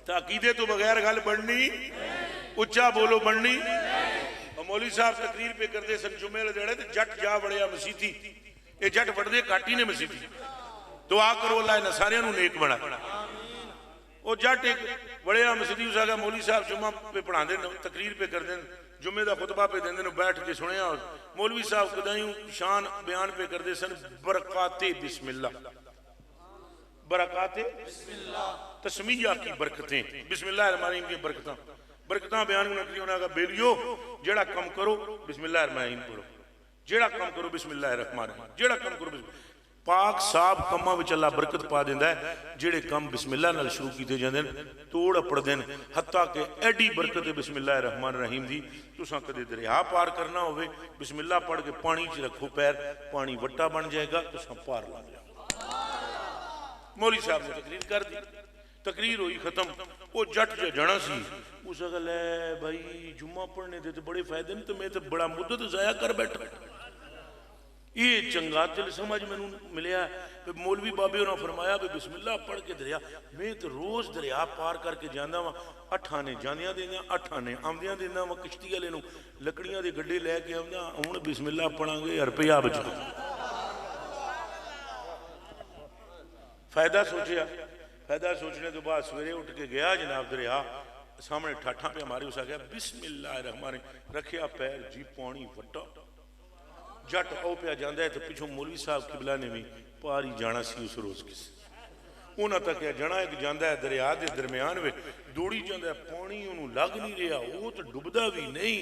तो अकीदे तो बगैर गल बननी, उच्चा बोलो बननी। और मौलवी साहब तकरीर पे करते सन जुमे लड़े तो जट जा बड़िया मसीती, ये जट बढ़ते घट ही ने मसीती। दुआ करो अल्लाह इन्हां सारियां नूं नेक बना। वो जट एक बड़िया मसीती उस आगे मौलवी साहब जुम्मा पे पढ़ाते तकरीर पे करते जुम्मे का खुतबा पे देंदे बैठ के सुनिया। मौलवी साहब कदायूं शान बयान पे करते सन बरकाते बिस्मिल्लाह, बरकाते तस्मीया की बरकतें, बिस्मिल्लाह रहमान रहीम की बरकतां बरकतां बयान करी। उन्होंने बेलियो जेड़ा कम करो बिस्मिल्लाह रहमान रहीम पढ़ो, जेड़ा कम करो बिस्मिल्लाह रहमान रहीम, जेड़ा कम करो पाक साफ कमां विच अल्लाह बरकत पा दिंदा है। जेड़े कम बिस्मिल्लाह नाल शुरू कीते जांदे ने तोड़ अपड़दे ने, हत्ता कि एडी बरकत है बिस्मिल्लाह रहमान रहीम दी। तुसां कदे दरिया पार करना होवे बिस्मिल्लाह पढ़ के पानी च रखो पैर, पानी वट्टा बन जाएगा, तुसां पार लंघ जाओ। मौलवी साहब ने तकरीर कर दी, तकरीर हुई खत्म। वो जट जो जाना सी उस गल है भाई जुम्मा पढ़ने दे तो बड़े फायदे ने, तो मैं तो बड़ा मुद्दत जाया कर बैठा। ये चंगा दिल समझ मैनू मिलया। मौलवी बाबे उन्होंने फरमाया भी बिस्मिल्लाह पढ़ के दरिया, मैं तो रोज दरिया पार करके जाना वा। 8 ने जांदियां देंदा, 8 ने आउंदियां देंदा वा। किश्ती वाले नूं लकड़ियां दे गड्ढे लैके आउंदा, हुण बिस्मिल्लाह पढ़ांगे रुपया बचा। फायदा सोचिया फायदा सोचने तो बाद सवेरे उठ के गया जनाब दरिया सामने ठाठा पे मारी, उस आख्या बिस्मिल्लाह रहमान रखिया पैर जी पानी वट्टा जट आओ पिया जाता है तो पिछों मौलवी साहब किबला ने भी पार ही जाना सी उस रोज किसी उन्होंने तक जाना एक जाता है दरिया के दरम्यान में दौड़ी जाता है पानी उन्होंने लग नहीं रहा वो तो डुबदा भी नहीं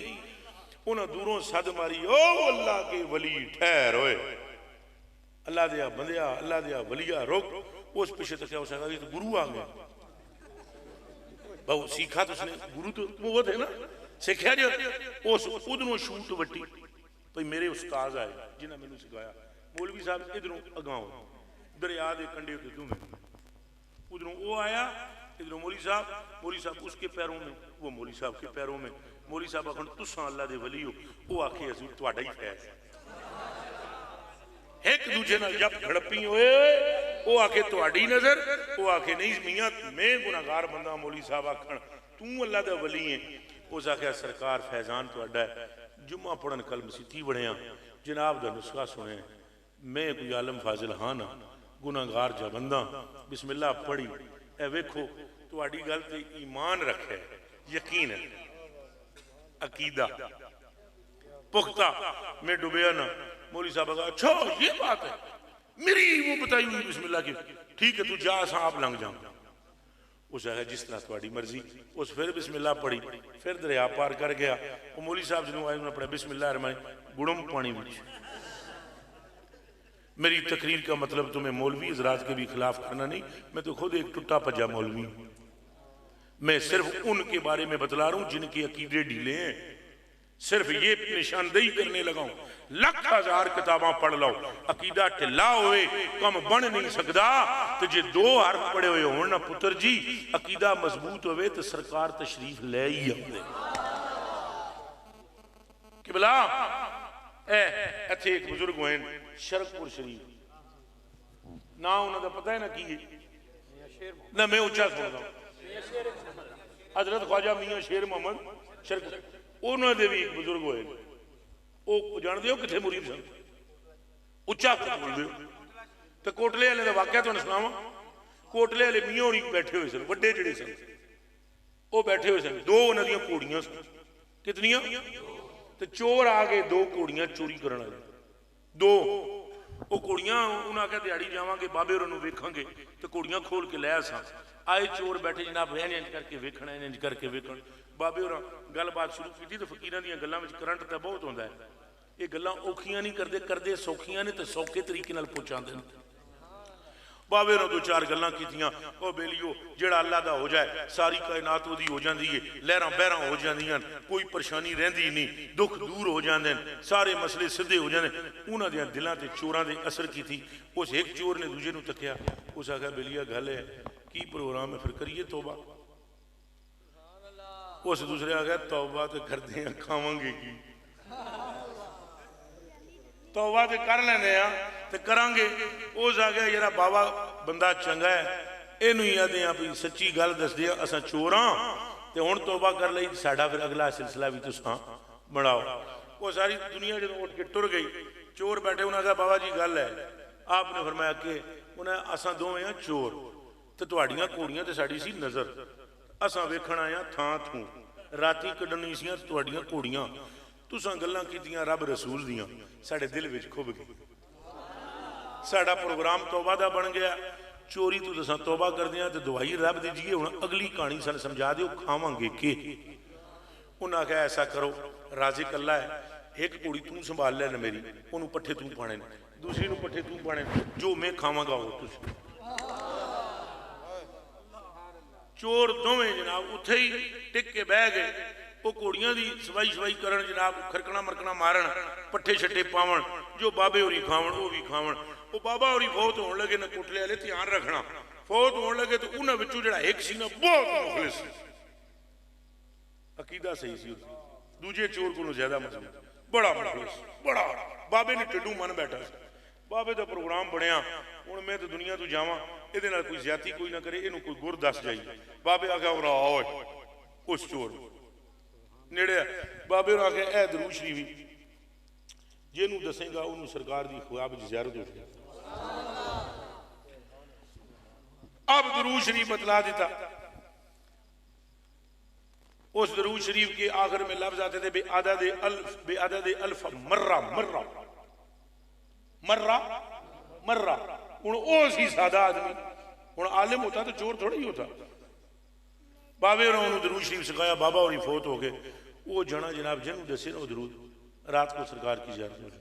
उन्हें दूरों सद मारी ओ अल्लाह के वली ठहर होए अल्लाह दिया बंदिया अल्लाह दिया वलिया रोक उस पीछे तक हो सकता तो गुरु आ गया बहु सीखा तो उसने गुरु तो वो थे ना सीखा जो उस उधरों शूट वट्टी भाई मेरे उस्ताद आए जिन्हें मैंने सिखाया मौलवी साहब इधरों अगाओ दरिया के कंढे के दूं उधरों वो आया इधरों मौलवी साहब उसके पैरों में वो मौलवी साहब के पैरों में मौलवी साहब आखन तुसां अल्लाह दे वली हो वो आखे असीं तुहाडा ही फैज़ एक दूजे नाल जब झड़पी होए वो आखे तुहाडी नजर वो आखे नहीं मियां मैं गुनाहगार बंदा मौलवी साहब आखन तू अल्लाह दा वली है उस आख्या सरकार फैजान तुहाडा है जुम्मा पढ़न कल मसीती बणिया जनाब दा नुस्खा सुने मैं कोई आलम फाजिल हाँ ना गुनाहगार जा बंदा बिस्मिल्लाह पढ़ी ए वेखो तुहाडी गल ते ईमान रखे यकीन है अकीदा पुख्ता मैं डुबया ना मौलवी साहब का अच्छा ये बात है मेरी वो बताई हुई बिस्मिल्लाह की ठीक है तू जा आप लंघ जाऊंगा उस है जिस तरह तुम्हारी मर्जी उस फिर बिस्मिल्लाह पढ़ी फिर दरिया पार कर गया वो मौलवी साहब जो आए उन्होंने पढ़ा बिस्मिल्लाह रहमान गुड़म पानी में मेरी तकरीर का मतलब तुम्हें मौलवी हजरात के भी खिलाफ करना नहीं मैं तो खुद एक टुट्टा पजा मौलवी हूं मैं सिर्फ उनके बारे में बतला रहा हूं जिनके अकीदे ढीले हैं सिर्फ ये निशानदेही करने लगा हूं लख हजार किताबां पढ़ लो अकीदा ढिला होए कम बन नहीं सकता तो जे दो हरफ पढ़े हुए हो ना पुत्र जी अकीदा मजबूत होवे तो सरकार तशरीफ ले ही आते किबला इत्थे एक बुजुर्ग होए शरकपुर शरीफ ना उन्होंने पता है ना की ना मैं उच्चा सुनता हजरत ख्वाजा मियां शेर मोहम्मद शरक उन्होंने भी एक बुजुर्ग होए वो जानते हो कितने मुरीद सन उच्चा बोलते हो तो कोटले वाले का वाकया तुहानूं सुणावां कोटले वाले मियां होरी बैठे हुए सन वड्डे जिहड़े सन वो बैठे हुए सन दो उन्हां दीयां घोड़ियां सन कितनियां तो चोर आ गए दो घोड़ियां चोरी करने वाले दो वो घोड़ियां उन्हें आख्या दिहाड़ी जावांगे बाबे होरां नूं वेखांगे तो घोड़ियां खोल के लै असां आए चोर बैठे जनाब इंज करके वेखना इंज करके वेखण बाबे होरां गलबात शुरू की तो फकीरां दीयां गल्लां विच करंट तां बहुत हुंदा है ये गल्लां औखियां नहीं करदे करदे सौखियां ने तो सौखे तरीके नाल पहुंचांदे ने बाबे होरां दो चार गल्लां कीतियां ओ बेलियो जिहड़ा अल्लाह दा हो जाए सारी कायनात ओदी हो जांदी है लहरां बहरां हो जांदियां कोई परेशानी रहिंदी नहीं दुख दूर हो जांदे सारे मसले सीधे हो जांदे उन्हां दे दिलां ते चोरां दे असर कीती उस एक चोर ने दूजे नूं तक्किया उस आख्या बेलिया गल है की प्रोग्राम है फिर करिए तौबा उस दूसरे आ गया तौबा तो करते हैं खावांगे की तौबा तो कर लेने तो करांगे उस आ गया यार बाबा बंदा चंगा है इनू ही आदे भी सच्ची गल दसदे असां चोर हाँ तो हुण तौबा कर लई साडा फिर अगला सिलसिला भी तुसां बनाओ वो सारी दुनिया जो उठ के टुर गई चोर बैठे उन्हें कहा बाबा जी गल है आपने फरमाया कि उन्हें असां दोवें हाँ चोर तो तुहाड़ियां घोड़ियां तो साडी सी नज़र असां वेखण आए थां थूं राती कड्ढणी सी तुहाड़ियां घोड़ियां तुसां गल्लां कीतियां रब रसूल दियां साडे दिल विच खुब गई साडा प्रोग्राम तौबा दा बन गया चोरी तो तुसां तौबा करदे आ ते दवाई रब दी जी हुण अगली कहानी सन समझा दिओ खावांगे के उन्हां आख्या ऐसा करो राज़िक अल्लाह है एक घोड़ी तू संभाल लेना मेरी उन्होंने पट्ठे तू पाने दूसरी नूं पट्ठे तू पाने जो मैं खावांगा वो तुसीं चोर दोवें जनाब उत्थे ही टिक के बह गए वो घोड़ियां दी सवाई शवाई करन जनाब खरकना मरकना मारन पट्ठे छट्टे पावन जो बाबे होरी खावन वो भी खावन वो बाबा होरी फौत होने लगे ना कोटले वाले ध्यान रखना फौत होने लगे तो उन्हां विचों जिहड़ा एक सी ना बहुत मुखलिस अकीदा सही सी दूजे चोर को ज्यादा मजबूत बड़ा मुखलिस बड़ा बाबे ने टिड्डू मन बैठा बाबे का प्रोग्राम बनया हुण मैं तो दुनिया तो जावां इहदे नाल कोई ज्यादती कोई ना करे इहनूं कोई गुर दस जाई बाबे आख्या ओए उस चोर नेड़े बाबे ने आख्या ए दरूद शरीफ जिहनूं दसेगा उन्होंने सरकार की ख्वाब जियारत हो अब दरूद शरीफ बतला देता। उस दरूद शरीफ के आखिर में लफ्ज आते थे बेअदद अल्फ मर्रा मर्रा मर्रा मर्रा। हुण ओ सी सादा आदमी, हुण आलिम होता तो चोर थोड़ा ही होता। बाबे और दरूद शरीफ सिखाया, बाबा और फोत हो गए। वो जना जनाब जिन्होंने दसे ना दरूद रात को सरकार की जियारत में,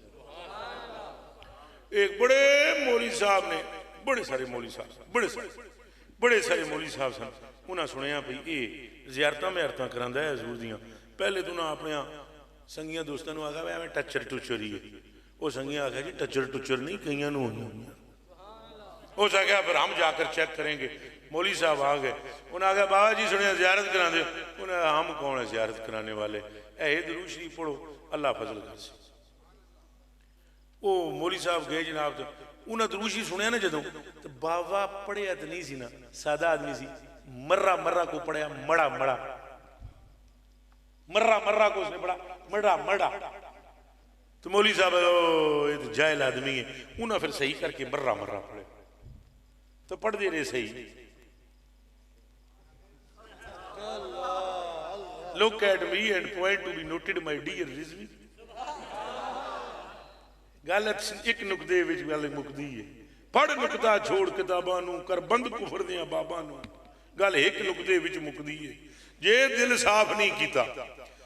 एक बड़े मौली साहब ने, बड़े सारे मौली साहब सन, उन्हें सुनिया भाई ये जियारत मेहरत करांदा है हजूर दियां। पहले तो ना अपने संगिया दोस्तों को आखा एवं टच्चर टुच्चर ही है। वो संगिया आखा जी टच्चर टुच्चर नहीं, कई हो सका फिर हम जाकर चेक करेंगे। मौली साहब आ गए, उन्हें आखा बाबा जी सुनिया जियारत करा दो। उन्हें हम कौन है जियारत कराने वाले, ऐ दरूद शरीफ पढ़ो अल्लाह फजल कर। वो मौली साहब गए जनाब, तो उन्हें दरूद शरीफ सुनिया ना जदों, तो बाबा पढ़िया तो नहीं सी ना, सादा आदमी सी। मर्रा मर्रा को पढ़िया मड़ा मड़ा, मर्रा मर्रा को उसने पढ़ा मड़ा मड़ा। तो मौली साहब ये तो जाहिल आदमी है, उन्हें फिर सही करके मर्रा मर्रा पढ़े, तो पढ़ते रहे सही। Look at me and point to be noted, my dear Rizvi। गल एक नुकते विच गल मुकदी है, पढ़ नुकता छोड़ किताबां नूं, कर बंद कुफर दियां बाबां नूं। गल एक नुकते विच मुकदी है, जे दिल साफ नहीं कीता।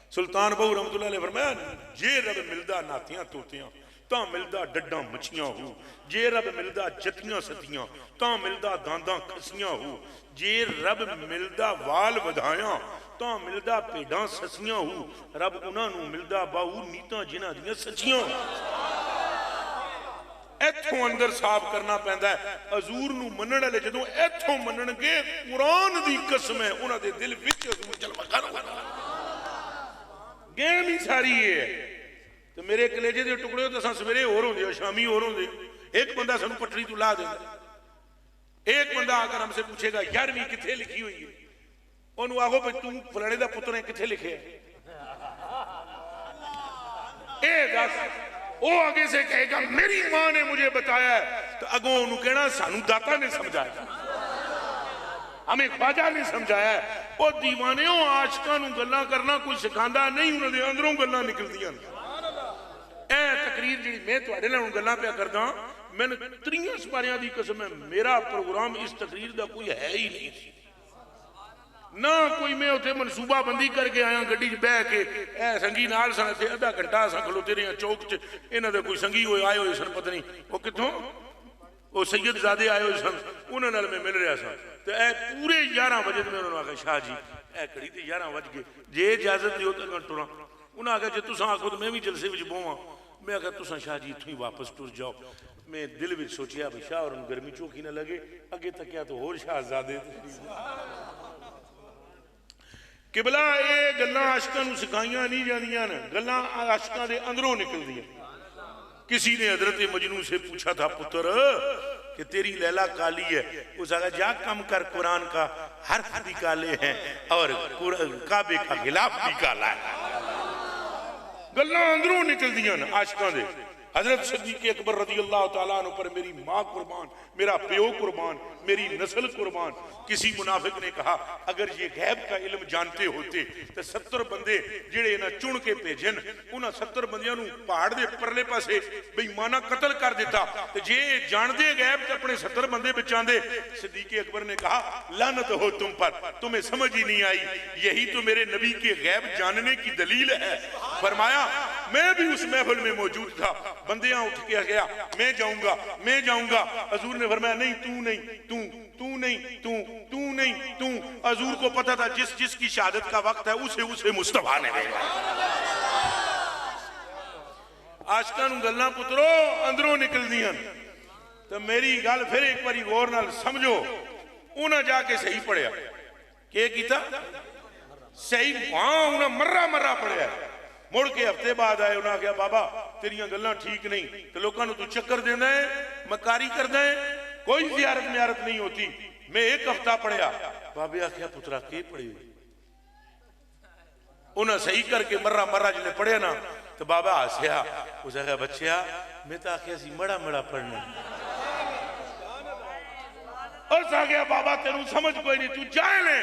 सुल्तान बहु रहमतुल्लाह अलैह फरमाया, जे रब मिलदा नातियां तोतियां तां मिलदा डड्डां मच्छियां हो, जे रब मिलदा जतियां सतियां तां मिलदा दांदां खसियां हो, जे रब मिलदा वाल वधायां तां मिलदा भेडां ससियां हो, रब उन्हां नूं मिलदा बाहू नीतां जिन्हां दियां सच्चियां। इथों अंदर साफ करना पैंदा है। हजूर नूं मनण वाले जदों इथों मनणगे, कुरान दी कसम है उन्हां दे दिल विच हजूर जलवा करेगा। गेम ही सारी है। तो मेरे कलेजे के टुकड़े तो सवेरे होर होंदे, शामी होर होंदे। एक बंदा सानू पटड़ी तो ला देता, एक बंदा आकर हमसे पूछेगा 11वीं किथे लिखी हुई है, उन्होंने आखो भाई तू फलाने का पुत्र है किथे लिखे है, दस। वो आगे से कहेगा मेरी मां ने मुझे बताया है, तो अगों उन्होंने कहना सानू दाता ने समझाया, हमें ख्वाजा ने समझाया है। वो दीवाने आशिकां नूं गल्लां करना कोई सिखांदा नहीं, उन्होंने अंदरों गल्लां निकलदियां। ए तकरीर जी मैं तुहाडे नाल गल्लां पिया करदा, मैंने 3 सपारियां दी कसम है मेरा प्रोग्राम इस तकरीर का कोई है ही नहीं ना। कोई मैं उत्थे मनसूबा बंदी करके आया गड्डी च बह के, ए संगी नाल सन, इत्थे आधा घंटा असां खलोते रहे चौक च। इन्हां दे कोई संगी होए आए होए सन, पता नहीं वो कित्थों, वो सैयदजादे आए होए सन, उन्हां नाल मैं मिल रहा सा। तो ए पूरे 11 बजे मैं उन्होंने आख्या शाह जी ए घड़ी ते 11 बज गए, जे इजाजत दिओ तो अगर टुरां। उन्हें आख्या जे तुसां आखो तो मैं भी जलसे विच बोवां। मैं आख्या तुसां शाह जी इत्थों ही वापस टुर जाओ। मैं दिल में सोचिया भी शाह और गर्मी चौकी ना लगे, अगे तकिया तो होर शाहजादे। किबला ये गल्लां आशिकां नूं सिखाईयां नहीं जांदियां न, गल्लां आशिकां दे अंदरों निकलदियां। किसी ने हजरत मजनू से पूछा था पुत्र कि तेरी लैला काली है, उस आगा जा कम कर, कुरान का हर्फ भी काले हैं और काबे का गिलाफ भी काला है। गल्लां अंदरों निकलदियां न आशिकां दे। हजरत सिद्दीक अकबर रज़ी अल्लाह तआला अन्हु पर मेरी माँ कुर्बान, मेरा प्यो कुर्बान, मेरी नस्ल कुर्बान। किसी मुनाफिक ने कहा अगर ये गैब का इल्म जानते होते तो 70 बंदे जिहड़े इन्हां चुन के भेजन, उन्हां 70 बंदियां नूं पहाड़ दे परले पासे बेईमाना कतल कर दिता। तो जे जानते गैब तो अपने 70 बंदे बचांदे। सिद्दीक अकबर ने कहा लानत हो तुम पर, तुम्हें समझ ही नहीं आई, यही तो मेरे नबी के गैब जानने की दलील है। फरमाया मैं भी उस महफिल में मौजूद था, बंदियां उठ के गया मैं जाऊंगा मैं जाऊंगा। हजूर ने फरमाया नहीं तू नहीं, तू तू नहीं, तू तू नहीं, तू। हजूर को पता था जिस जिसकी शहादत का वक्त है उसे उसे मुस्तफा ने भेजा। आशिकां नूं गल्लां पुत्रो अंदरों निकलदियां। तो मेरी गल फिर एक बारी गौर नाल समझो। उन्हें जाके सही पढ़िया, के कीता सही, हाँ उन्हें मर्रा मर्रा पढ़िया। मुड़ के हफ्ते बाद आए, उन्हें आख्या बाबा तेरियां गल्लां ठीक नहीं, तो लोगों तू चक्कर देना है, मकारी करना है, कोई जियारत म्यारत नहीं होती। मैं 1 हफ्ता पढ़िया। बाबे आख्या पुत्रा के पढ़ी, उन्हें सही करके मर्रा मर्रा जिन्हें पढ़िया ना, तो बाबा हसया। उस आख्या बच्चिया मैं तो आख्या सी मड़ा मड़ा पढ़ना, उस आ गया बाबा तेनू समझ कोई नहीं, तू जाए ले।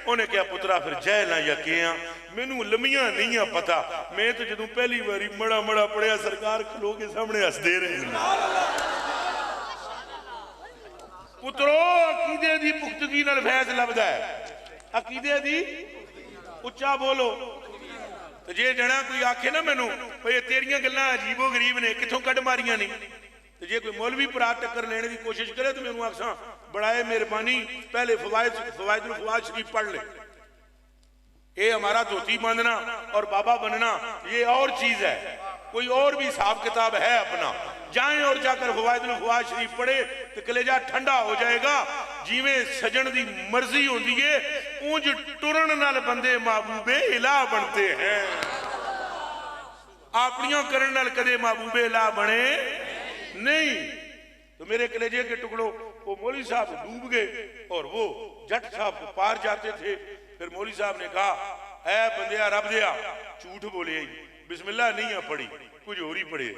उन्हें क्या पुत्रा फिर जय ला या किया मैनू लमिया नहीं है पता, मैं तो जदों पहली बारी मड़ा मड़ा पढ़िया सरकार खलो के सामने हसदे रहे। पुत्रो अकीदे दी पुख्तगी नाल फैज लभदा है, अकीदे दी उच्चा बोलो। तो जे जना कोई आखे ना मैनू भाई तेरिया गल्लां अजीबो गरीब ने कितों कड मारियां नहीं, तो जे कोई मौलवी भरा टक्कर लेने की कोशिश करे तो मैनू आखसा बड़ाए मेहरबानी पहले फवाइदुल फवाद शरीफ पढ़ ले। ये हमारा धोती बांधना और बाबा बनना ये और चीज है, कोई और भी हिसाब किताब है अपना। जाएं और जाकर फवाइदुल फवाद शरीफ पढ़े तो कलेजा ठंडा हो जाएगा। जिवें सजन दी मर्जी होती है उंज टुरन नाल बंदे महबूबे इला बनते हैं, अपनियों करन नाल कदे महबूबे इला बने नहीं। तो मेरे कलेजे के टुकड़ों वो मौलवी साहब डूब गए और वो जट साहब को पार जाते थे। फिर मौलवी साहब ने कहा ऐ बंदिया रब दिया झूठ बोले बिस्मिल्लाह नहीं पढ़ी कुछ और ही पढ़े।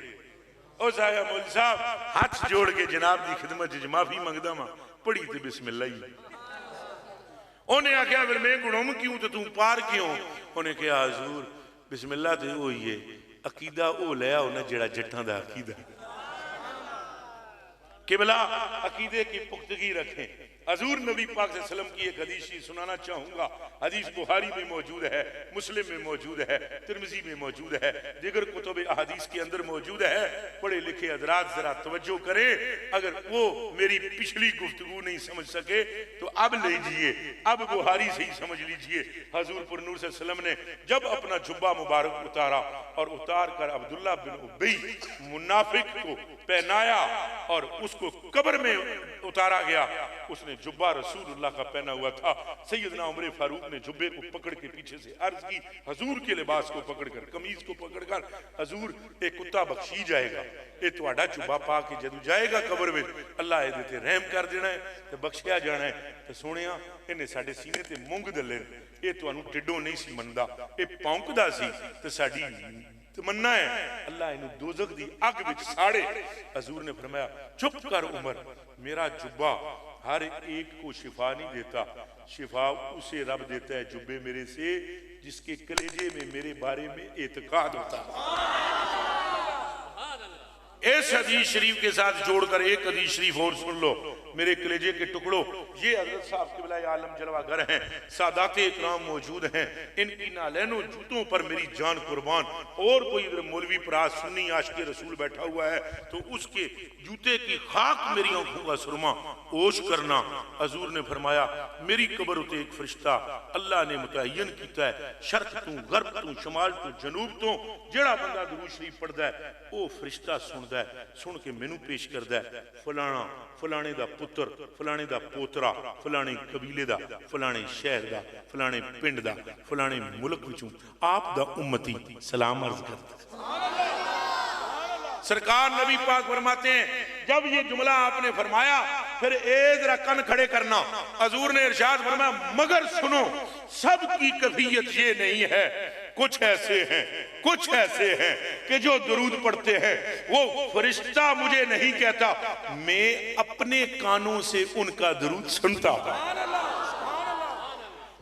उस आया मौलवी साहब हाथ जोड़ के जनाब की खिदमत च माफी मंगदा वा, पढ़ी तो बिस्मिल्लाह ही। उन्हें आख्या फिर मैं गुणम क्यों तो तू पार क्यों? उन्हें कहा हजूर बिस्मिल्लाह तो वो ही है, अकीदा वो लिया उन्हें जेड़ा जट्टां दा अकीदा। किबला अकीदे की पुख्तगी रखें। हजूर नबी पाक सल्लल्लाहु अलैहि वसल्लम की एक हदीस सुनाना चाहूंगा। हदीस बुखारी में मौजूद है, मुस्लिम में मौजूद है, तिरमिजी में मौजूद है, दीगर कुतुब अहादीस के अंदर मौजूद है। पढ़े लिखे हजरात जरा तवज्जो करें, अगर वो मेरी पिछली गुफ्तगू नहीं समझ सके तो अब लीजिए, अब बुखारी से ही समझ लीजिए। हजूर पुरनूर सल्लल्लाहु अलैहि वसल्लम ने जब अपना जुब्बा मुबारक उतारा और उतार कर अब्दुल्ला बिन उबई मुनाफिक को पहनाया और उसको कब्र में उतारा गया, उसने जुब्बा रसूलुल्लाह का पहना हुआ था। सैयदना उमर फारूक ने जुब्बे को पकड़ के पीछे से अर्ज की हजूर के लिबास को पकड़कर कमीज को पकड़कर हजूर एक कुत्ता बख्शी जाएगा, ये तुहाडा जुब्बा पा के जदू जाएगा कब्र में अल्लाह ये ते रहम कर देना है ते बख्शिया जाना है। तो सुनिया इन्हें साडे सीने ते मूंग दले ये तुहानू टिड्डों नहीं सी मनदा, ये भौंकदा सी ते साडी तमन्ना है अल्लाह इन्हू दोजख दी अग विच साड़े। हजूर ने फरमाया चुप कर उमर, मेरा जुब्बा हर एक को शिफा नहीं देता, शिफा उसे रब देता है जुब्बे मेरे से जिसके कलेजे में मेरे बारे में एतकाद होता है। इस हदीस शरीफ के साथ जोड़कर एक हदीस शरीफ और सुन लो मेरे कलेजे के टुकड़ों। ये हजरत साहब क़िबला आलम जलवागर हैं, सादात इकराम मौजूद हैं, इनकी नालैनो जूतों पर मेरी जान कुर्बान। और कोई इधर मौलवी पराज सुन्नी आशिक रसूल बैठा हुआ है तो उसके जूते की खाक मेरी आंखों का सुरमा ओश करना। हजूर ने फरमाया मेरी कब्र उते एक फरिश्ता अल्लाह ने मुतय्यन किया है, शर्क तू गर्ब तू शमाल तू जनूब तो जेड़ा बंदा दुरूद शरीफ पढ़दा है वो फरिश्ता सुनदा है, सुन के मैनू पेश करदा है फलाना फलाने दा पुत्र फलाने दा पोतरा फलाने कबीले दा फलाने शहर दा फलाने पिंड दा फलाने मुल्क विचों आप दा उम्मती सलाम अर्ज करता। सरकार नबी पाक फरमाते हैं जब ये जुमला आपने फरमाया फिर जरा कन खड़े करना। हजूर ने इरशाद फरमाया मगर सुनो सबकी कैफियत ये नहीं है, कुछ ऐसे हैं कि जो दरूद पढ़ते हैं वो फरिश्ता मुझे नहीं कहता, मैं अपने कानों से उनका दरूद सुनता हूं।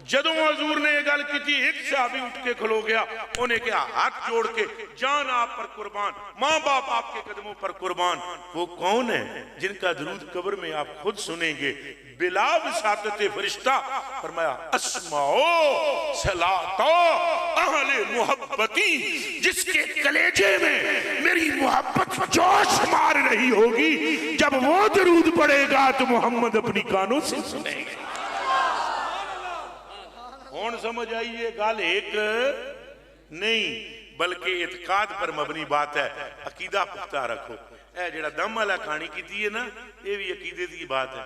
जदों हजूर ने यह गल की एक सहाबी उठ के खलो गया, उन्हें कहा हाथ जोड़ के जान आप पर कुर्बान, माँ बाप आपके कदमों पर कुर्बान। वो कौन है जिनका दरूद कब्र में आप खुद सुनेंगे बिला विसातते फरिश्ता? फरमाया अस्माओ सलातो अहले मुहब्बती, जिसके कलेजे में मेरी मोहब्बत जोश मार रही होगी जब वो दरूद पढ़ेगा तो मोहम्मद अपनी कानों से सुनेंगे। कौन समझ आई ये गल एक नहीं बल्कि इत्काद पर मबनी बात है। अकीदा पुख्ता रखो। ए जेड़ा दम वाला कहानी की है ना ये भी अकीदे की बात है।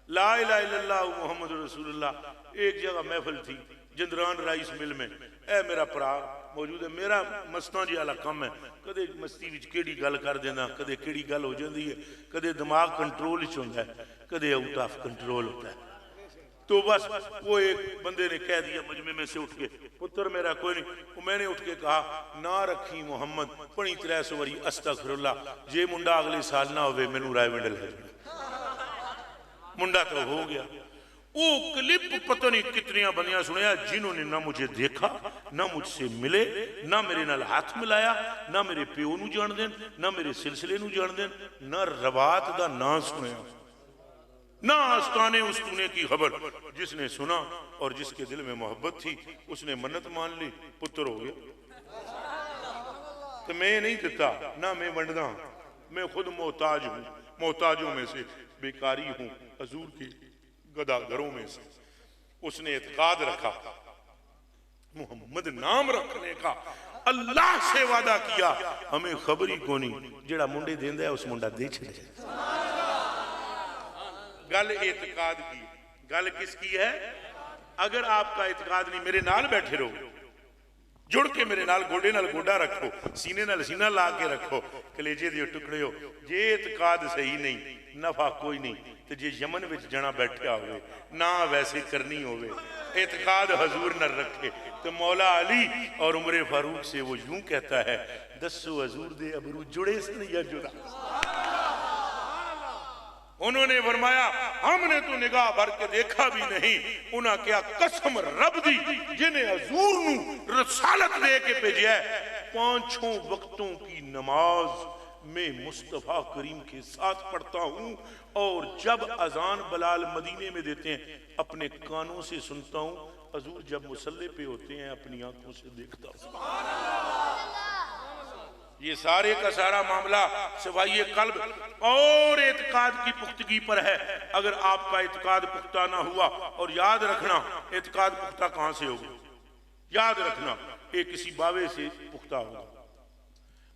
ला इलाहा इल्लल्लाह मुहम्मद रसूलुल्लाह। एक जगह महफिल थी जिंदरान राइस मिल में, ए मेरा भरा मौजूद है, मेरा मस्तां जी वाला काम है, कदे मस्ती विच केड़ी गल कर देना, कदे केड़ी गल हो जाती है, कदे दिमाग कंट्रोल च होंदा है, कदे आउट ऑफ कंट्रोल होता है। तो बस वो एक बंदे ने कह दिया मजमे में से उठ के पुत्र मेरा कोई नहीं, वो मैंने उठ के कहा ना रखी मोहम्मद पढ़ी 300 वारी अस्तगफिरुल्लाह, जे मुंडा अगले साल ना होवे मैनू रायवंडल है। मुंडा तो हो गया। वो क्लिप पता नहीं कितनियां बंदियां सुनिया जिन्होंने ना मुझे देखा, ना मुझसे मिले, ना मेरे नाल हाथ मिलाया, ना मेरे प्यो नू जान देन, ना मेरे सिलसिले नू जान देन, ना रवात दा ना सुनिया, ना आस्ताने उस्तूने की खबर। जिसने सुना और जिसके दिल में मोहब्बत थी उसने मन्नत मान ली, पुत्र हो गया। तो मैं नहीं देता ना मैं वंडदा, मैं खुद मोहताज हूं, मोहताजों में से बेकारी हूं, हजूर की गदागरों में से। उसने एतकाद रखा, मोहम्मद नाम रखने का, अल्लाह से वादा किया, हमें खबर ही कोनी, जेड़ा मुंडे देंदा है उस मुंडा दे छड़े। गल एतकाद की, गल किसकी है? अगर आपका एतकाद नहीं, मेरे नाल बैठे रहो, जुड़ के मेरे नाल गोडे नाल गोडा रखो, सीने नाल सीना ला के रखो, कलेजे दे टुकड़े हो। जे एतकाद सही नहीं, नफा कोई नहीं। तो जे यमन विच जना बैठा होवे, ना वैसे करनी होवे, एतकाद हजूर न रखे, तो मौला अली और उमरे फारूक से वो यूं कहता है, दसो हजूर दे अबरू जुड़े सन या जुदा? उन्होंने फरमाया हमने तो निगाह भर के देखा भी नहीं। उन्हें क्या कसम रब दी जिन्हें हजूर नू रसालत दे के भेजा, पांचों वक्तों की नमाज मैं मुस्तफा करीम के साथ पढ़ता हूं, और जब अजान बलाल मदीने में देते हैं अपने कानों से सुनता हूं, हजूर जब मुसल्ले पे होते हैं अपनी आंखों से देखता हूं। ये सारे का सारा मामला सिवाय कल्ब और एतकाद की पुख्तगी पर है। अगर आपका एतकाद पुख्ता ना हुआ, और याद रखना एतकाद पुख्ता कहां से होगा, याद रखना ये किसी बावे से पुख्ता होगा।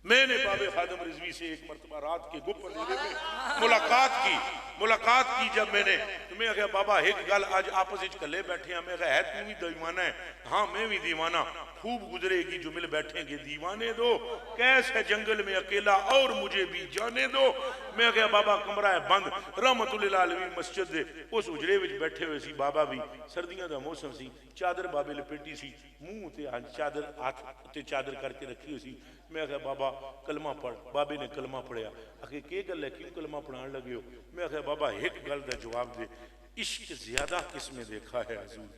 मैंने बाबे खादम रिजवी से एक मरतबा रात के गुप अंधेरे में मुलाकात की जब मैंने, तो मैं कहा बाबा एक गल आज आपस कले बैठे हैं। मैं कहा है तू भी दीवाना है? हाँ मैं भी दीवाना, खूब गुजरेगी जो मिल बैठेंगे दीवाने दो, कैसे जंगल में अकेला और मुझे भी जाने दो। मैं कहा बाबा कमरा है बंद, रहमतुल्लिल आलमीन मस्जिद दे उस उजरे विच बैठे हुए सी बाबा भी, सर्दियों का मौसम सी, चादर बाबे लपेटी सी, मुंह ते चादर हाथ ते चादर करके रखी हुई सी। मैं कहा बाबा कलमा पढ़। बाबे ने कलमा पढ़िया। आखिर के गल है, क्यों कलमा पढ़ाने लगे हो? मैं कहा बाबा एक गल का जवाब दे, इश्क ज्यादा किसमें देखा है हजूर?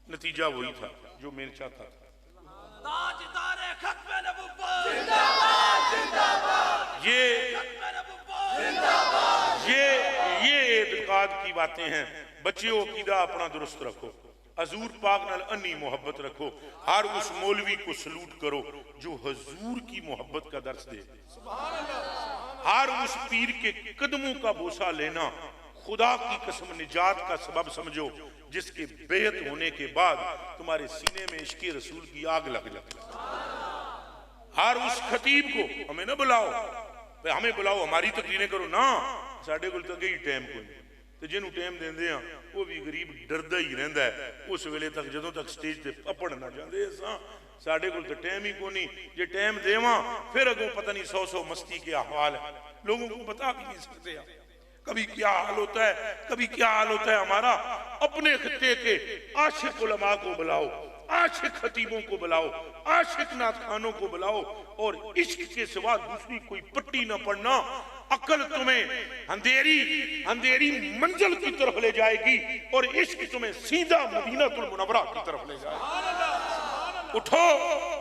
नतीजा वही था जो मैं चाहता था। ये एतकाद की बातें हैं। बच्चियों अकीदा अपना दुरुस्त रखो, हजूर पाक नाल अन्नी मोहब्बत रखो, हर उस मौलवी को सलूट करो जो हजूर की मोहब्बत का दर्स दे, हर उस पीर के कदमों का बोसा लेना खुदा की कसम निजात का सबब समझो, जिसके बेहद होने के बाद तुम्हारे सीने में इश्क रसूल की आग लग जाती। हर उस खतीब को हमें ना बुलाओ, हमें बुलाओ हमारी तकरीरें करो ना, साढ़े को तो ही टाइम कोई, तो जिन्होंने टाइम देंदे आ वो भी गरीब डरदा ही रहिंदा है उस वेले तक जदों तक स्टेज पे पपड़ ना जांदे। साढ़े को तो टाइम ही कोनी, जे टाइम देवा फिर अगों पता नहीं 100 मस्ती के अहवाल है, लोगों को बता भी नहीं सकते। कभी क्या हाल होता है, कभी क्या हाल होता है हमारा। अपने खित्ते के आशिक उलमा को बुलाओ, आशिक खतीबों को बुलाओ, आशिक नाथखानों को बुलाओ, और इश्क के सिवा दूसरी कोई पट्टी ना पड़ना। अकल तुम्हें अंधेरी मंजिल की तरफ ले जाएगी, और इश्क तुम्हें सीधा मदीनातुल मुनव्वरा की तरफ ले जाएगा। उठो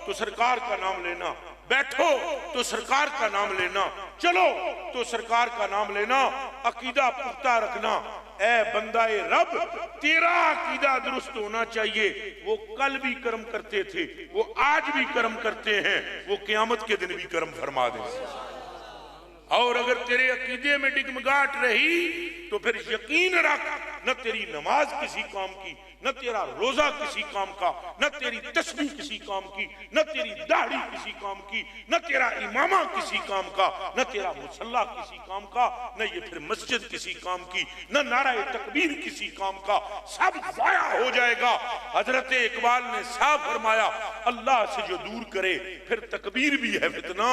तो सरकार का नाम लेना, बैठो तो सरकार का नाम लेना, चलो तो सरकार का नाम लेना, अकीदा पुख्ता रखना। ऐ बंदाए रब, तेरा अकीदा दुरुस्त होना चाहिए। वो कल भी कर्म करते थे, वो आज भी कर्म करते हैं, वो क़यामत के दिन भी कर्म फरमा देंगे। और अगर तेरे अकीदे में डिगमगाहट रही तो फिर यकीन रख, न तेरी नमाज किसी काम की, न तेरा रोजा किसी काम का, न तेरी तस्बीह किसी काम की, न तेरी दाढ़ी किसी काम की, न तेरा इमामा किसी काम का, न तेरा मुसल्ला किसी काम का, न ये फिर मस्जिद किसी काम की, न नाराए तकबीर किसी काम का। सब जाया हो जाएगा। हजरत इकबाल ने साफ फरमाया, अल्लाह से जो दूर करे फिर तकबीर भी है फितना,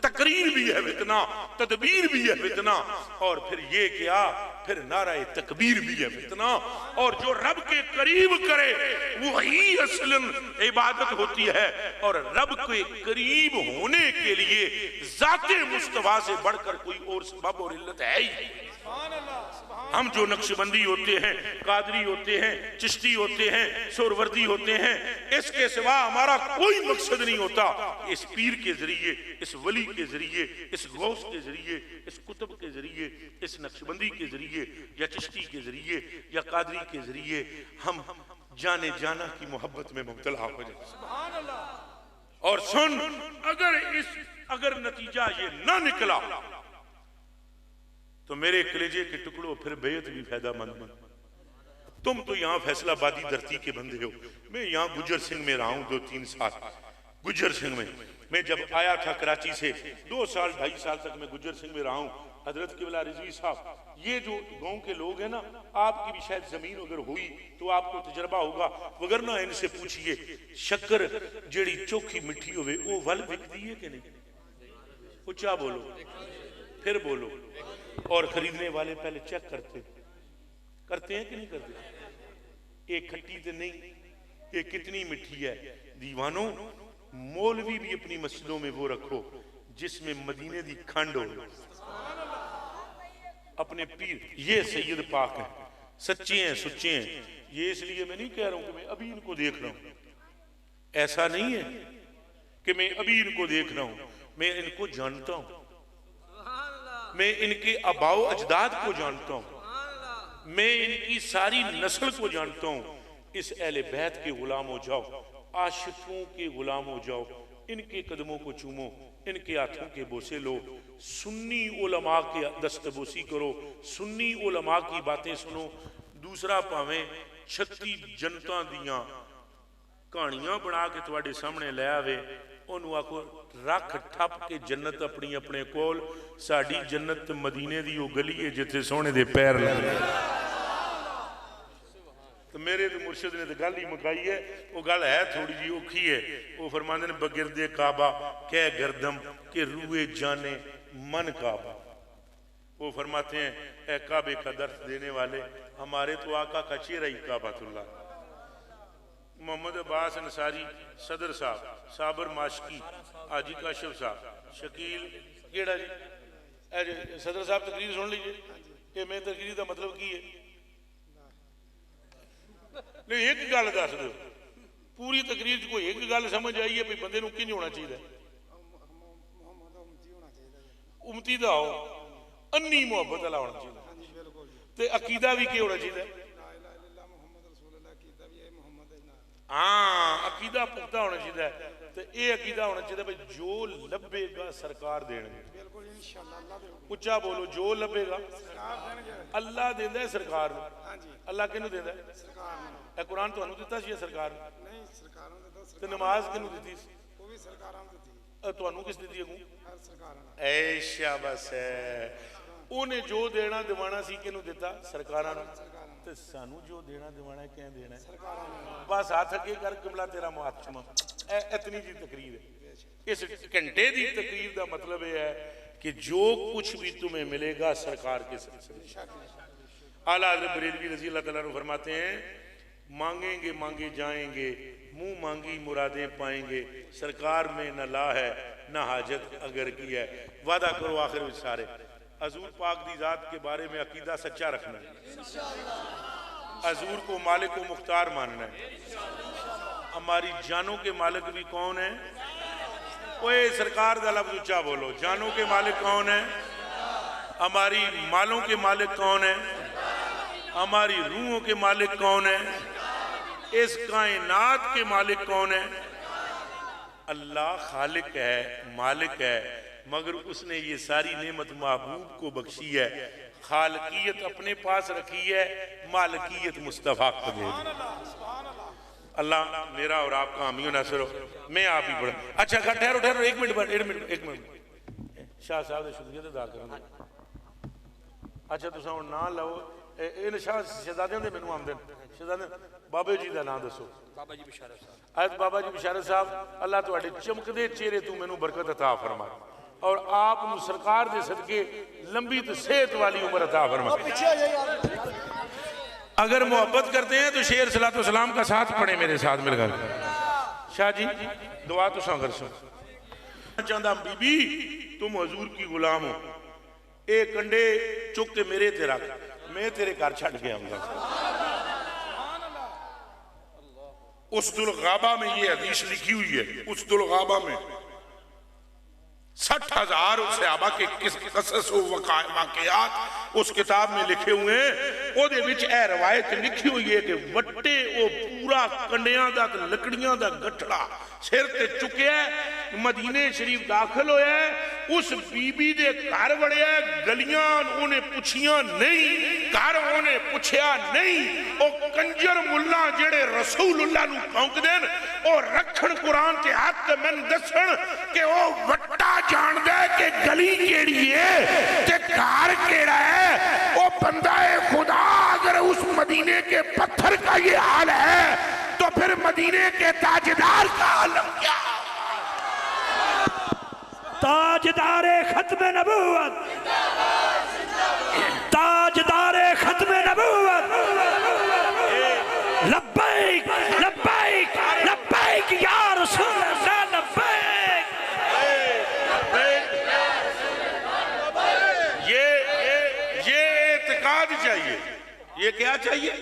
तकरीर भी है फितना, तदबीर भी है फितना। और फिर ये क्या फिर नारा तकबीर भी है इतना। और जो रब के करीब करे वही असलन इबादत होती है। और रब के करीब होने के लिए जाते मुस्तफा से बढ़कर कोई और सबब और इल्लत है ही। हम जो नक्शबंदी होते हैं, कादरी होते हैं, चिश्ती होते हैं, सोरवर्दी होते हैं, इसके सिवा हमारा कोई मकसद नहीं होता। इस पीर के जरिए, इस वली के जरिए, इस गौस के जरिए, इस कुतुब के जरिए, इस नक्शबंदी के जरिए या चिश्ती के जरिए या कादरी के जरिए हम जाने जाना की मोहब्बत में मुब्तला हो जाए। और सुन, अगर नतीजा ये ना निकला तो मेरे कलेजे के टुकड़ों फिर बेहद भी फायदामंद बन। तुम तो यहाँ फैसलाबादी धरती के बंदे हो। मैं यहाँ गुज्जर सिंह में रहा हूँ 2-3 साल। गुज्जर सिंह में मैं जब आया था कराची से 2 साल 2.5 साल तक मैं गुज्जर सिंह में रहा हूँ। हजरत किबला रिजवी साहब, ये जो गांव के लोग हैं ना, आपकी भी शायद जमीन अगर हुई तो आपको तजर्बा होगा, वगरना इनसे पूछिए शक्कर जेड़ी चोखी मिठी होवे वो वल बिकती है कि नहीं? ऊंचा बोलो, फिर बोलो। और खरीदने वाले पहले चेक करते हैं कि नहीं करते? एक खट्टी तो नहीं, ये कितनी मिठी है। दीवानों, मौलवी भी अपनी मस्जिदों में वो रखो जिसमें मदीने दी खंड हो। अपने पीर ये सैयद पाक हैं, सच्चे हैं, सुच्चे हैं। ये इसलिए मैं नहीं कह रहा हूं कि मैं अभी इनको देख रहा हूं, ऐसा नहीं है कि मैं अभी इनको देख रहा हूं। मैं इनको जानता हूं, मैं इनके आबाओ अजदाद को जानता हूं, मैं इनकी सारी नस्ल को जानता हूं। इस अहले बैत के गुलाम हो जाओ, आशिकों के गुलाम हो जाओ, इनके कदमों को चूमो, इनके हाथों के बोसे लो, सुन्नी उलमा के दस्तबोसी करो, सुन्नी उलमा की बातें सुनो। दूसरा भावें 36 जनता दियां कहानियां बना के तुहाडे सामने ले आवे, उन्होंने आखो रख ठप के जन्नत अपनी अपने कोल। साडी जन्नत मदीने दी वो गली है जिथे सोने दे पैर लगदे। तो मेरे तो मुर्शिद ने तो गल ही मुकाई है। वो गल है थोड़ी जी औखी है। वो फरमाते ने बगिरदे काबा कह गर्दम के रूए जाने मन काबा। वो फरमाते हैं ए काबे का दर्द देने वाले, हमारे तो आका का चेहरा ही काबातुल्लाह। मोहम्मद अब्बास अंसारी सदर साहब, साबर माशकी, आजी काशिफ साहब, शकील केड़ा जी, सदर साहब तकरीर सुन लीजिए। ये मैं तकरीर का मतलब की है? नहीं, एक गल दस दो, पूरी तकरीर च कोई एक गल समझ आई है भी बंदे नूं की नहीं होना चाहिए? उमती दा हो, अन्नी मुहब्बत वाला होना चाहिए। ते अकीदा भी की होना चाहिए? हाँ, अकीदा पुख्ता होना चाहिए। तो ये अकीदा होना चाहिए भाई जो लभेगा सरकार देंगे। उच्चा बोलो, जो लभेगा अल्लाह देंदा है सरकार नूं। अल्लाह किनू देंदा है? ए कुरान तुहानू दिता सी सरकार ने? ते नमाज किनू दिती सी? वो भी सरकारां ने दिती। तुहानू किस दिती है? ऐ शाबाश है। उन्हें जो देना दिवाना सी किनू दिता? सरकारां नूं। ते सानू जो देना दिवाना क्या देना है? बस हाथ अगे कर, किबला तेरा हाथ चुमा। इतनी जी तकरीर है। इस घंटे की तकरीर का मतलब यह है कि जो कुछ भी तुम्हें मिलेगा सरकार के सिलसिले। आला हज़रत बरेलवी रज़ी अल्लाह तआला अन्हु फरमाते हैं, मांगेंगे मांगे जाएंगे, मुंह मांगी मुरादें पाएंगे, सरकार में न ला है न हाजत अगर की है। वादा करो आखिर में सारे हजूर पाक दी जात के बारे में अकीदा सच्चा रखना है, हजूर को मालिक को मुख्तार मानना है। हमारी जानों के मालिक भी कौन है? ओए सरकार दा लफ्ज़ ऊंचा बोलो। जानों के मालिक कौन है? हमारी मालों के मालिक कौन है? हमारी रूहों के मालिक कौन है? इस कायनात के मालिक कौन है? अल्लाह खालिक है, मालिक है, मगर उसने ये सारी नेमत महबूब को बख्शी है। खालकियत अपने पास रखी है, मालकियत मुस्तफा को दे दी। अल्लाह मेरा और आपका हामी नासिर हो। मैं आप ही पढ़ा। अच्छा ठहरो ठहरो, एक मिनट शाह साहब ने शुक्रिया अदा करना। अच्छा तुम हम ना लो इन शाह शहजादियों के मैनू आमदन शहजादे बाबे जी का नाम दसो। बाबा जी बिशारत साहब। बाबा जी बिशारत साहब, अल्लाह तुहाडे चमकदे चेहरे तू मैनू बरकत अता फरमा। और आप सरकार दे सदके लंबी तो सेहत वाली उम्र अता फरमाए। अगर मोहब्बत करते हैं तो शेर सलातो सलाम का साथ पढ़े मेरे साथ मिलकर। शाह जी दुआ तो कर सो चाहता बीबी तुम हजूर की गुलाम हो, ए कंडे चुक के मेरे ते रख, मैं तेरे घर छड़ के आऊंगा। उस दुल गाबा में ये हदीस लिखी हुई है, उस दुल गाबा में 60,000 सहाबा के कसस वाकयात उस किताब में लिखे हुए हैं। ओदे विच ए रवायत लिखी हुई है कि वट्टे ओ पूरा कंडियां दा लकड़ियां दा गठड़ा सिर ते चुकिया, मदीने शरीफ दाखिल होया, उस बीबी दे घर वड़िया, गलियां उन्हें पुछियां नहीं, घर उन्हें पुछया नहीं। ओ कंजर मुल्ला जेड़े रसूलुल्लाह नू भौंकदे न ओ रखण कुरान ते हाथ ते मैनू दसण कि ओ वट्टा जानदा है कि गली केड़ी है ते घर केड़ा है। ओ बंदा है खुदा, अगर उस मदीने के पत्थर का ये हाल है तो फिर मदीने के ताजदार का आलम क्या? ताजदारे खत्म नबूवत, ताजदारे खत्म नबूवत, लब्बैक लब्बैक लब्बैक या रसूल अल्लाह लब्बैक। ये एतकाद चाहिए। ये क्या चाहिए?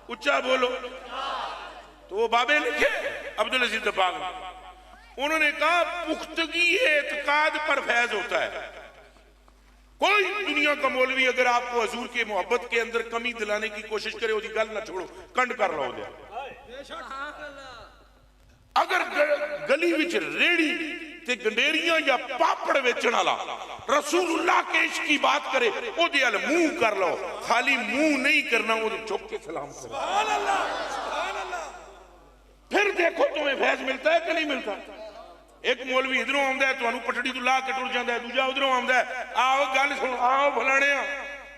उच्चा बोलो। तो वो बाबे लिखे अब्दुल अजीज दब्बाग, उन्होंने कहा पुख्तगी एतकाद पर फैज होता है। कोई दुनिया का मौलवी अगर आपको हजूर की मोहब्बत के अंदर कमी दिलाने की कोशिश करे, उसकी गल ना छोड़ो, कंड कर लो। अगर गली विच रेड़ी ते गंडेरियां या पापड़ बेचण वाला रसूलुल्लाह के इश्क की बात करे, ओदे अल मुंह कर लो, खाली मुंह नहीं करना, ओदे चुप के सलाम करो। फिर देखो तुम्हें फैज मिलता है कि नहीं मिलता। एक मौलवी इधरों आंदा है, तुहानू पटड़ी तो ला के टुर जाता है, दूजा उधरों आंदा है, आओ गल सुन, आओ फलाने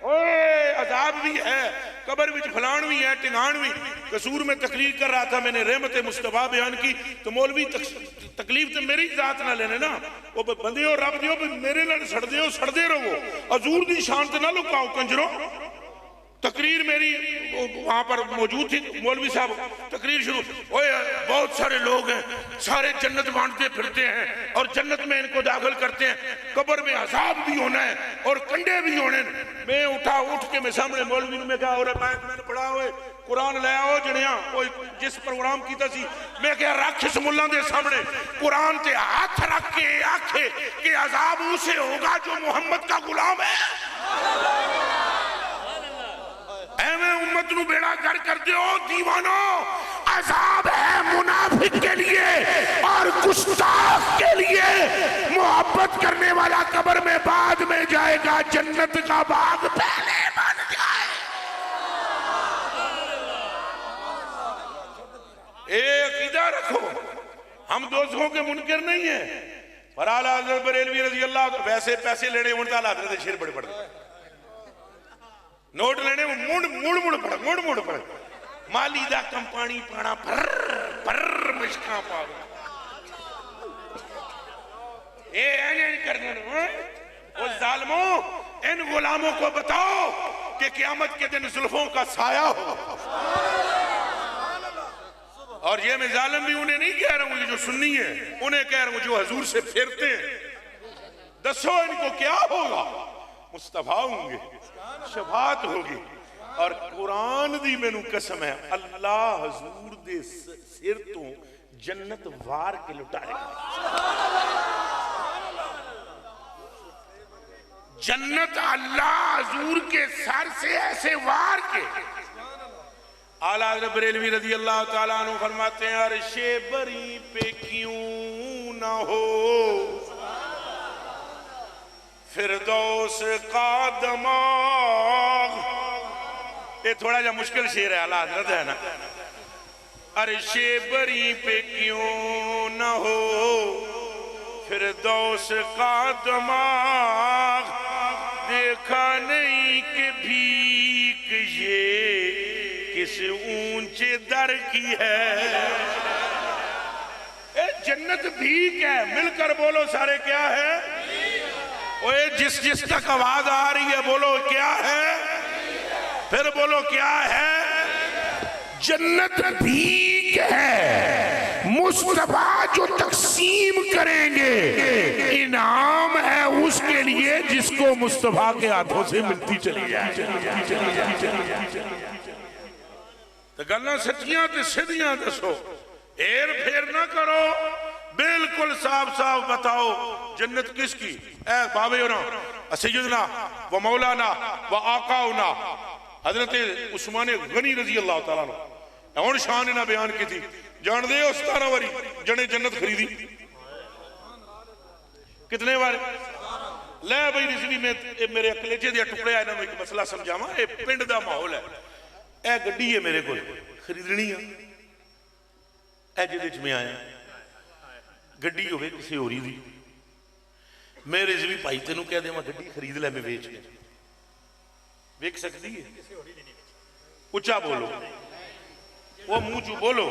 ओए अजाब भी है, कब्र विच फलान भी है, टिंगाण भी। कसूर में तकरीर कर रहा था, मैंने रहमत मुस्तफा बयान की, तो मौलवी तकलीफ तो मेरी जात ना लेने ना, वो बंदे हो रब दियो, मेरे नाल सड़दे रहो, हजूर दी शान ते ना लुकाओ कंजरो। तकरीर मेरी वहां पर मौजूद थी, मौलवी साहब तकरीर शुरू, ओए बहुत सारे लोग हैं, सारे जन्नत बांटते फिरते हैं और जन्नत में इनको दाखिल करते हैं, कब्र में अजाब भी होना है और कंडे भी होने। मैं उठ के मैं सामने मौलवी में कहा, और मैंने पढ़ा हुए कुरान ले आओ जनिया, कोई जिस प्रोग्राम कीता सी, मैं क्या रख इस मुल्ला दे सामने कुरान ते हाथ रख के आखे कि अजाब उसे होगा जो मोहम्मद का गुलाम है। उम्मत नू बेड़ा कर करते हो दीवानो, अजाब है मुनाफिक के लिए और गुस्ताख के लिए। मोहब्बत करने वाला कब्र में बाद में जाएगा, जन्नत का बाग पहले बन जाए। अकीदा रखो, हम दोस्तों के मुनकर नहीं है। पर आला हज़रत बरेलवी रज़ी अल्लाह, वैसे पैसे लेने उनका हज़रत शेर बड़े बड़े नोट लेने मुड़ पड़ माली दा कंपानी पाना पर मुश्का पा ओ जालिमों, इन गुलामों को बताओ कि क़यामत के दिन जुल्फों का साया हो। और ये मैं जालिम भी उन्हें नहीं कह रहा हूं जो सुन्नी है, उन्हें कह रहा हूं जो हजूर से फिरते हैं। दसो इनको क्या होगा? मुस्तफा होंगे, शफात होगी और कुरान दी मैनू कसम है, अल्लाह हजूर दे सिर तो जन्नत वार के लुटाएगा। जन्नत अल्लाह हजूर के सर से ऐसे वार के। आला हज़रत बरेलवी रज़ी अल्लाह ताला अन्हु फरमाते हैं, अर्शे बरी पे क्यों ना हो फिरदौस का दमाग। ये थोड़ा जा मुश्किल शेर है, आला हज़रत है ना। अर्शे बरी पे क्यों न हो फिरदौस का दमाग, देखा नहीं कि भीख ये किस ऊंचे दर की है। जन्नत भीख है, मिलकर बोलो सारे क्या है? ओए जिस जिस तक आवाज आ रही है बोलो क्या है, फिर बोलो क्या है। जन्नत भीख है, मुस्तफा जो तकसीम करेंगे इनाम है उसके लिए जिसको मुस्तफा के हाथों से मिलती चली जाए। तो गल्लां सच्चियां ते सीधियां दसो, हेर फेर ना करो, बिल्कुल साफ साफ बताओ जन्नत किसकी। ए बाबे होना सैयदना व मौलाना व आकाउना हजरत उस्मान गनी रजी अल्लाह तआला अन्हु हुण शान इन्हां बयान की थी। जान दे 17 वारी जने जन्नत खरीदी कितने बार। ले भाई रिजवी में मेरे कलेजे दे टुकड़े आ, इन्हां नूं एक मसला समझावां। ए पिंड दा माहौल है, ए गड्डी है मेरे कोल खरीदनी है, ए जिहदे च मैं आया गड्डी होवे किसी होरी दी, मैं रिजवी भाई तेनू कह देवां गड्डी खरीद लै, मैं वेच के वेच सकती है। उच्चा बोलो, वो मुंह चू बोलो,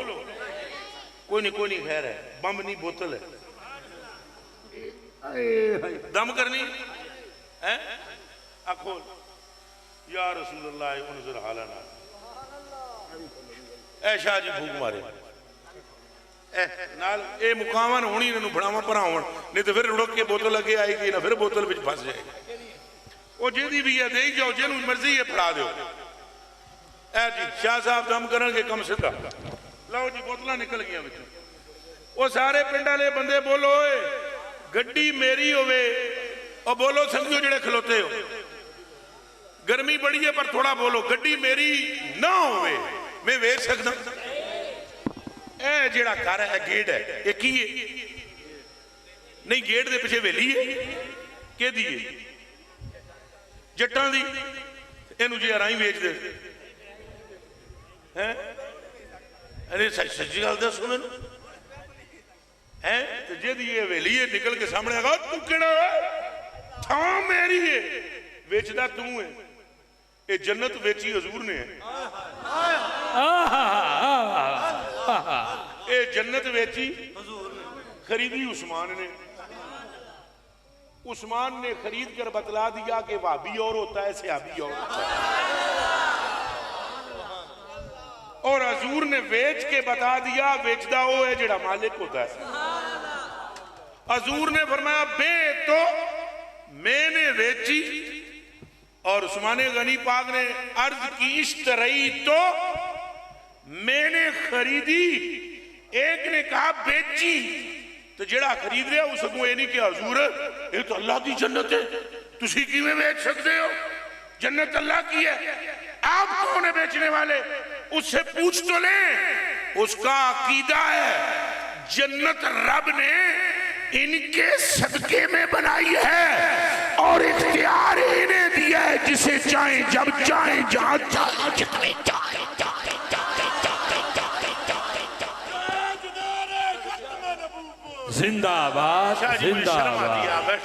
कोई नहीं खैर है, बम नहीं बोतल है, दम करनी है। आखो या रसूल अल्लाह उनज़ुर हालना, ऐ शाह जी फूक मारे नाल ए मुकावन होनी, इन्होंने बढ़ावा भरावन, नहीं तो फिर रुड़क के बोतल अगे आएगी ना, फिर बोतल में फस जाएगी। वो जिहदी भी है दे जाओ, जिन्हों मर्जी है फड़ा दो। ए जी शाह साहब दम करनगे कम सीधा, लो जी बोतल निकल गई बिचों। वो सारे पिंड वाले बंदे बोलो गड्डी मेरी होवे, और बोलो संगियो जेड़े खलोते हो, गर्मी बड़ी है पर थोड़ा बोलो, गड्डी मेरी ना होवे मैं वेच सकदा। ए जेड़ा घर है गेट है, ये की है? नहीं गेट दे पिछे वेली है के दी है? जट्टां दी। इनू जे अराई वेच दे हैं? अरे सच्ची गल दसो मैनू है, तो जेदी ये वेली है निकल के सामने आगा, तू केड़ा है? थां मेरी है, वेचदा तू है। ये जन्नत वेची हजूर ने है, ये जन्नत वेची खरीदी उस्मान ने। उस्मान ने खरीद कर बतला दिया कि वाबी और होता है, सहाबी और होता है, और हजूर ने वेच के बता दिया वेचदा वो है जेड़ा मालिक होता है। हजूर ने फरमाया बे तो मैंने वेची, और उस्मान गनी पाक ने अर्ज की इश्तरई तो मैंने खरीदी। एक ने कहा बेची, तो जेड़ा खरीद रहा उस अगों ये नहीं कि हजूर ये तो अल्लाह की जन्नत है, तुसी किवें बेच सकते हो? जन्नत अल्लाह की है, आप कौन है बेचने वाले? उससे पूछ तो ले। उसका अकीदा है जन्नत रब ने इनके सदके में बनाई है, और इख्तियार इन्हें दिया है, जिसे चाहे जब चाहे जहां चाहे जितने चाहे। जिंदाबाद जिंदाबाद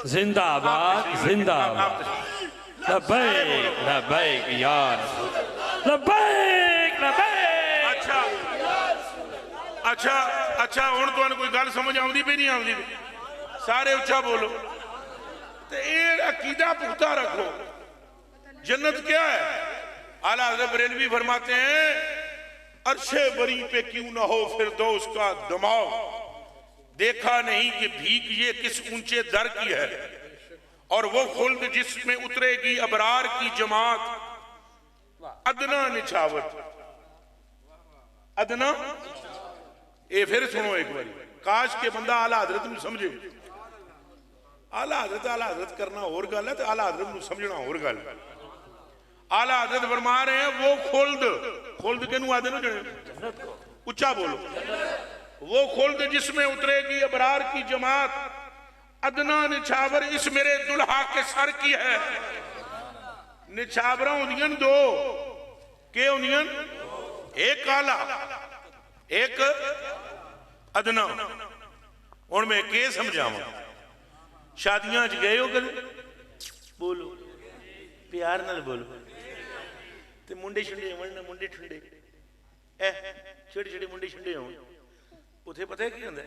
जिंदाबाद जिंदाबाद। लब्बैक लब्बैक या रसूल, लब्बैक लब्बैक। अच्छा अच्छा अच्छा, हुण तुहानूं कोई गल समझ आउंदी भी नहीं आउंदी? सारे उच्चा बोलो। तो ये अकीदा पुख्ता रखो। जन्नत क्या है? आला हज़रत बरेलवी फरमाते हैं अर्शे बरी पे क्यों ना हो फिरदौस का दमाग, देखा नहीं कि भीख ये किस ऊंचे दर की है, और वो खुल्द जिसमें उतरेगी अबरार की जमात। अदना निछावत, अदना ये फिर सुनो एक बार, काश के बंदा आला हजरत में समझे। आला हजरत करना और गल है, तो आला हजरत में समझना और गल। आला हजरत फरमा रहे हैं वो खुल्द के आदे ना जने, उच्चा बोलो, वो खुल्द जिसमें उतरेगी अबरार की जमात। अदना निछावर इस मेरे दुल्हा के सर की है। निछावरा होंदियां दो, के होंदियां? एक आला एक अदना। हुण मैं के समझावां? शादियां च गए हो कदे? बोलो प्यार नाल बोलो। ते मुंडे छंडे होण, मुंडे ठंडे छोटे छोटे मुंडे छंडे होण, उत्थे पता है की हुंदा?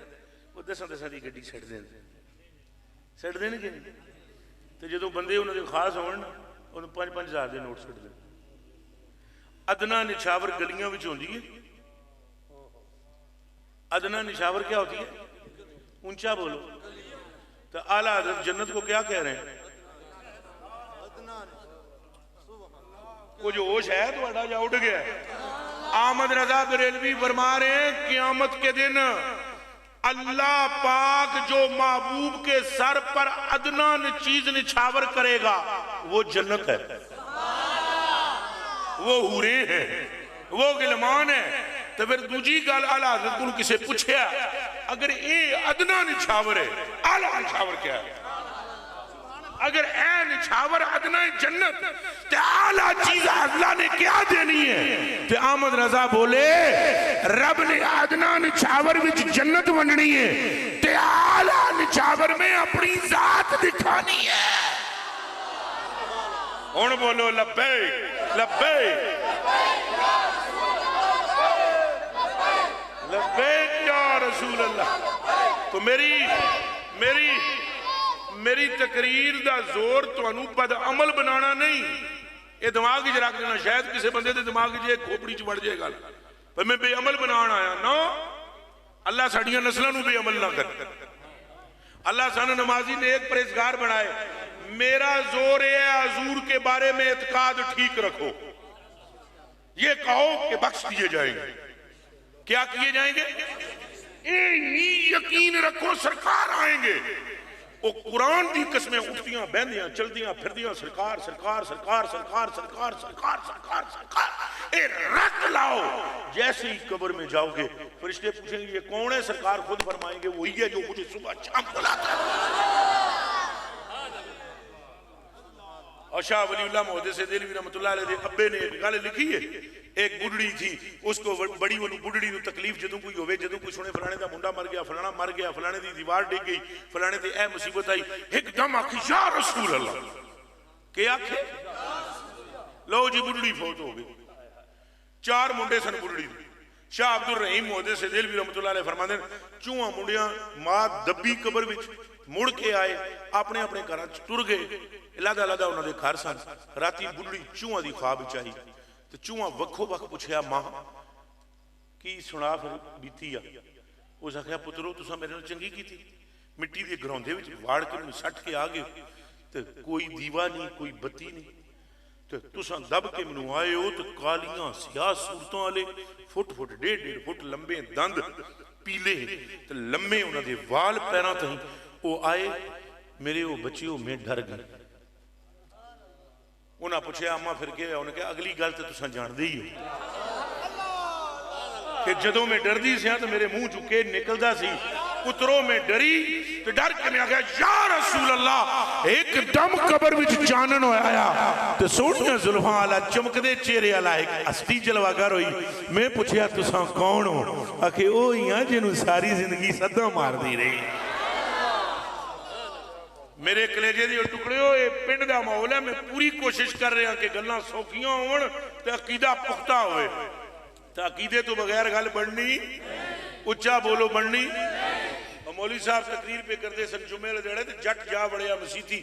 वो 10-10 दी गड्डी छड्ड देंदे, सट देणगे नहीं तो जो बंदे उन्होंने खास होण उन्होंने 5-5 हज़ार के नोट सट दे। अदना निछावर गलियां में होती है। अदना निछावर क्या होती है? ऊंचा बोलो। तो आला हज़रत जन्नत को क्या कह रहे हैं? वो जो होश है तो अड़ा जा उड़ गया। आमद रजा बरेलवी फरमा रहे हैं क़यामत के दिन अल्लाह पाक जो महबूब के सर पर अदना चीज निछावर करेगा वो जन्नत है, वो हूरे हैं, वो गिलमान है। तो फिर दूजी गल आला हज़रत को किसे पूछया अगर ये अदना निछावर है आला निछावर क्या है? अगर ए निछावर अदना जन्नत ते आला चीज अल्लाह ने क्या देनी है? ते अहमद रजा बोले रब ने अदना निछावर विच जन्नत वंडनी है ते आला निछावर में अपनी जात दिखानी है। हुण बोलो लब्बैक लब्बैक लब्बैक या रसूल अल्लाह। तो मेरी तकरीर दा जोर तुहानू बद अमल बनाना नहीं, ये दिमाग च रख देना। शायद किसी बंदे दे दिमाग च खोपड़ी च वड़ जाएगा पर मैं बेअमल बनाना आया ना। अल्लाह साडियां नस्लां नू बेअमल ना कर। अल्लाह सानू नमाजी ने एक परहेजगार बनाए। मेरा जोर है हजूर के बारे में एतकाद ठीक रखो, ये कहो कि बख्श दिए जाएंगे। क्या किए जाएंगे? यकीन रखो सरकार आएंगे। वो कुरान की कस्में उठदियां बहदियां चलदियां फिरदियां सरकार सरकार सरकार सरकार सरकार सरकार सरकार सरकार ए रट लाओ। जैसे ही कब्र में जाओगे फरिश्ते पूछेंगे ये कौन है? सरकार खुद फरमाएंगे वही है जो मुझे सुबह शाम बुलाता है। और शाह वलीउल्लाह मौदे से दिलवी रहमतुल्लाह अलैह दे अब्बे ने एक गल लिखी है। एक बुढ़ड़ी थी, उसको बड़ी बुढ़ड़ी को तकलीफ जदों कोई होवे, जदों कोई सुने फलाने का मुंडा मर गया, फलाना मर गया, फलाने की दीवार डिग गई, फलाने ते ए मुसीबत आई, एकदम आखी या रसूल अल्लाह। के आखे? लो जी बुढ़ड़ी फौत हो गई। 4 मुंडे सन बुढ़ड़ी। शाह अब्दुल रहीम मौदे से दिलवी रहमतुल्लाह अलैह फरमांदे चूहा मुंडिया मां दब्बी कबर विच मुड़ के आए, अपने अपने घर तुर गए। अलग अलग उन्होंने घर सन। राती बुढ़ड़ी चूहा की ख्वाब च आई तो चूहा वक्खो वक् पूछया मां की सुना फिर बीती आ। उस आख्या पुत्रो तुसा मेरे नाल चंगी कीती, मिट्टी के घरौंदे विच वाड़ के सट के आ गए तो कोई दीवा नहीं कोई बत्ती नहीं, तो तुसा दब के मैनू आए हो तो कालियां सियाह सूरतों वाले फुट फुट 1.5 फुट लंबे दंद पीले तो लम्बे उन्होंने वाल पैरों तई वो आए मेरे वो बच्चे हो मैं डर गए। उन्हें पूछा अम्मा फिर क्या? उन्हें कहा अगली गल तो तुम जानते ही हो कि जदों मैं डरदी सी तो मेरे मुंह चुके निकलता सी पुत्रो मैं डरी तो डर के मैं आख्या या रसूल अल्लाह। एकदम कबर विच चानन होया तो सोहणियां जुल्फां वाला चमकदे चेहरे वाला एक हस्ती जलवागर हुई। मैं पूछया तुसां कौन हो? आखे ओ ही हां जिन्हों सारी जिंदगी सदा मारदी रही। मेरे कलेजे के टुकड़े हो ये पिंड का माहौल है। मैं पूरी कोशिश कर रहा कि गल्लां सौखियां होण ते अकीदा पुख्ता होवे। तो अकीदे तो बगैर गल बननी, उच्चा बोलो बननी। और मौलवी साहब तकरीर पे करते सन जुमे लड़े तो जट जा बड़िया मसीती।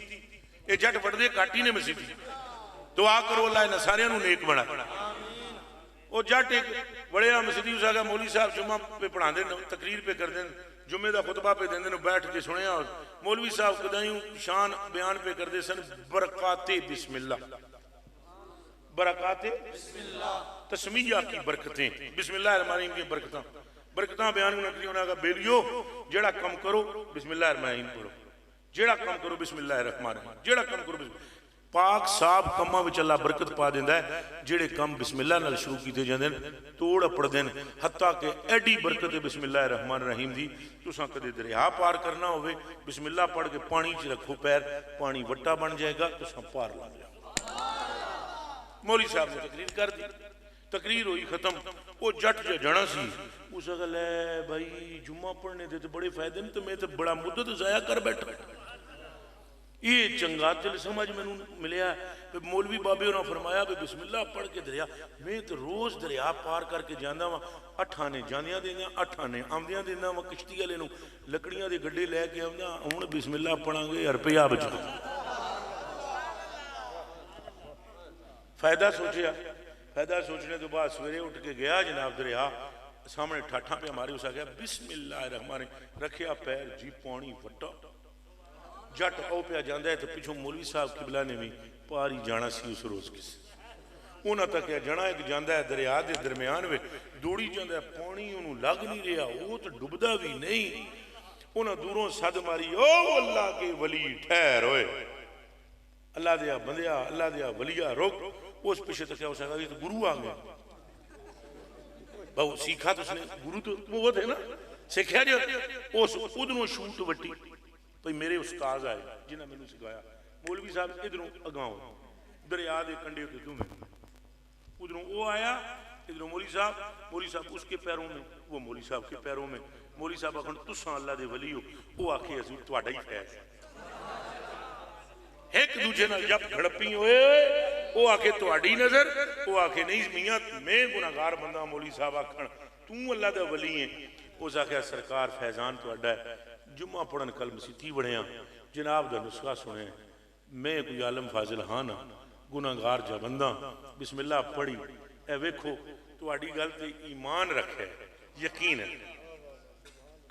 ये जट वड़दे घाटी ने मसीती। दुआ करो अल्लाह इन्हां सारियां नूं नेक बना। वो जट एक बड़िया मसीती उस आगे मौलवी साहब जुम्मा पे पढ़ाते तकरीर पे करते जुम्मे का खुतबा पे देंदे बैठ के सुनिया। मौलवी साहब कदायूं शान बयान पे करते सन बरकाते बिस्मिल्लाह, बरकाते तस्मीया की बरकतें, बिस्मिल्लाह रहमान रहीम की बरकतां बरकतां बयान की। उन्होंने कहा बेलियो जेड़ा कम करो बिस्मिल्लाह रहमान रहीम पढ़ो, जेड़ा कम करो बिस्मिल्लाह रहमान रहीम, जेड़ा कम करो पाक साफ कमां विच अल्लाह बरकत पा दिंदा है। जेड़े कम बिस्मिल्लाह नाल शुरू कीते जांदे ने तोड़ अपड़दे ने हत्ता कि एडी बरकत है बिस्मिल्लाह रहमान रहीम दी। तुसां कदे दरिया पार करना होवे बिस्मिल्लाह पढ़ के पानी च रखो पैर, पानी वट्टा बन जाएगा, तुसां पार लग जाओ। मौलवी साहब ने तकरीर कर दी, तकरीर हुई खत्म। वो जट जो जाना सी उस गल है भाई जुम्मा पढ़ने दे तो बड़े फायदे ने तो मैं तो बड़ा मुद्दत जाया कर बैठा। ये चंगा तिल समझ मैनू मिलिया। मौलवी बाबे उन्होंने फरमाया भी बिस्मिल्लाह पढ़ के दरिया, मैं तो रोज़ दरिया पार करके जाना वा, अठा ने जांदियां देंदा, अठा ने आमदियां देंदा वा, किश्ती वाले नूं लकड़ियां दे गड्ढे लैके आउंदा, हुण बिस्मिल्लाह पढ़ांगे रुपया बचा। फायदा सोचिया, फायदा सोचने तो बाद सवेरे उठ के गया जनाब दरिया सामने ठाठा पे मारी, उस आ गया बिस्मिल्लाह रहमान रखिया पैर जी पानी फटा जट आओ पे जाता है तो पिछों मौलवी साहब किबला ने भी पार ही जाना सी उस रोज किस उन्होंने तक जना एक जाता है दरिया के दरम्यान में दौड़ी जाता है, पानी उन्होंने लग नहीं रहा, वो तो डुबदा भी नहीं। उन्हें दूरों सद मारी, ओ अल्लाह के वली ठहर होए, अल्लाह दिया बंदिया, अल्लाह दिया वलिया रुक। उस पीछे तक क्या हो सकता, ये तो गुरु आ गया। बहु सीखा तो उसने गुरु तो वो थे ना, सीखा जो उस उधरों शूट वट्टी भाई मेरे उस्ताद आए जिन्हें मैंने सिखाया। मौलवी साहब इधरों अगाओ दरिया के कंढे के तुम, उधरों वो आया, इधरों मौलवी साहब उसके पैरों में, वो मौलवी साहब के पैरों में। मौलवी साहब आखन तुसा अल्लाह दे वली हो, वो आखे हजूर तुहाडा ही फैज। एक दूजे नाल जब झड़पी होए, वो आखे तुहाडी नजर, वो आखे नहीं मियां मैं गुनाहगार बंदा। मौलवी साहब आखन तू अल्लाह दा वली है। उस आख्या सरकार फैजान तुहाडा है, जुम्मा पढ़न कल मसीती बनिया, जनाब का नुस्खा सुने, मैं कोई आलम फाजिल हाँ ना, गुनाहगार जा बंदा, बिस्मिल्लाह पढ़ी, ए वेखो तुहाडी गल ते ईमान रखे, यकीन है,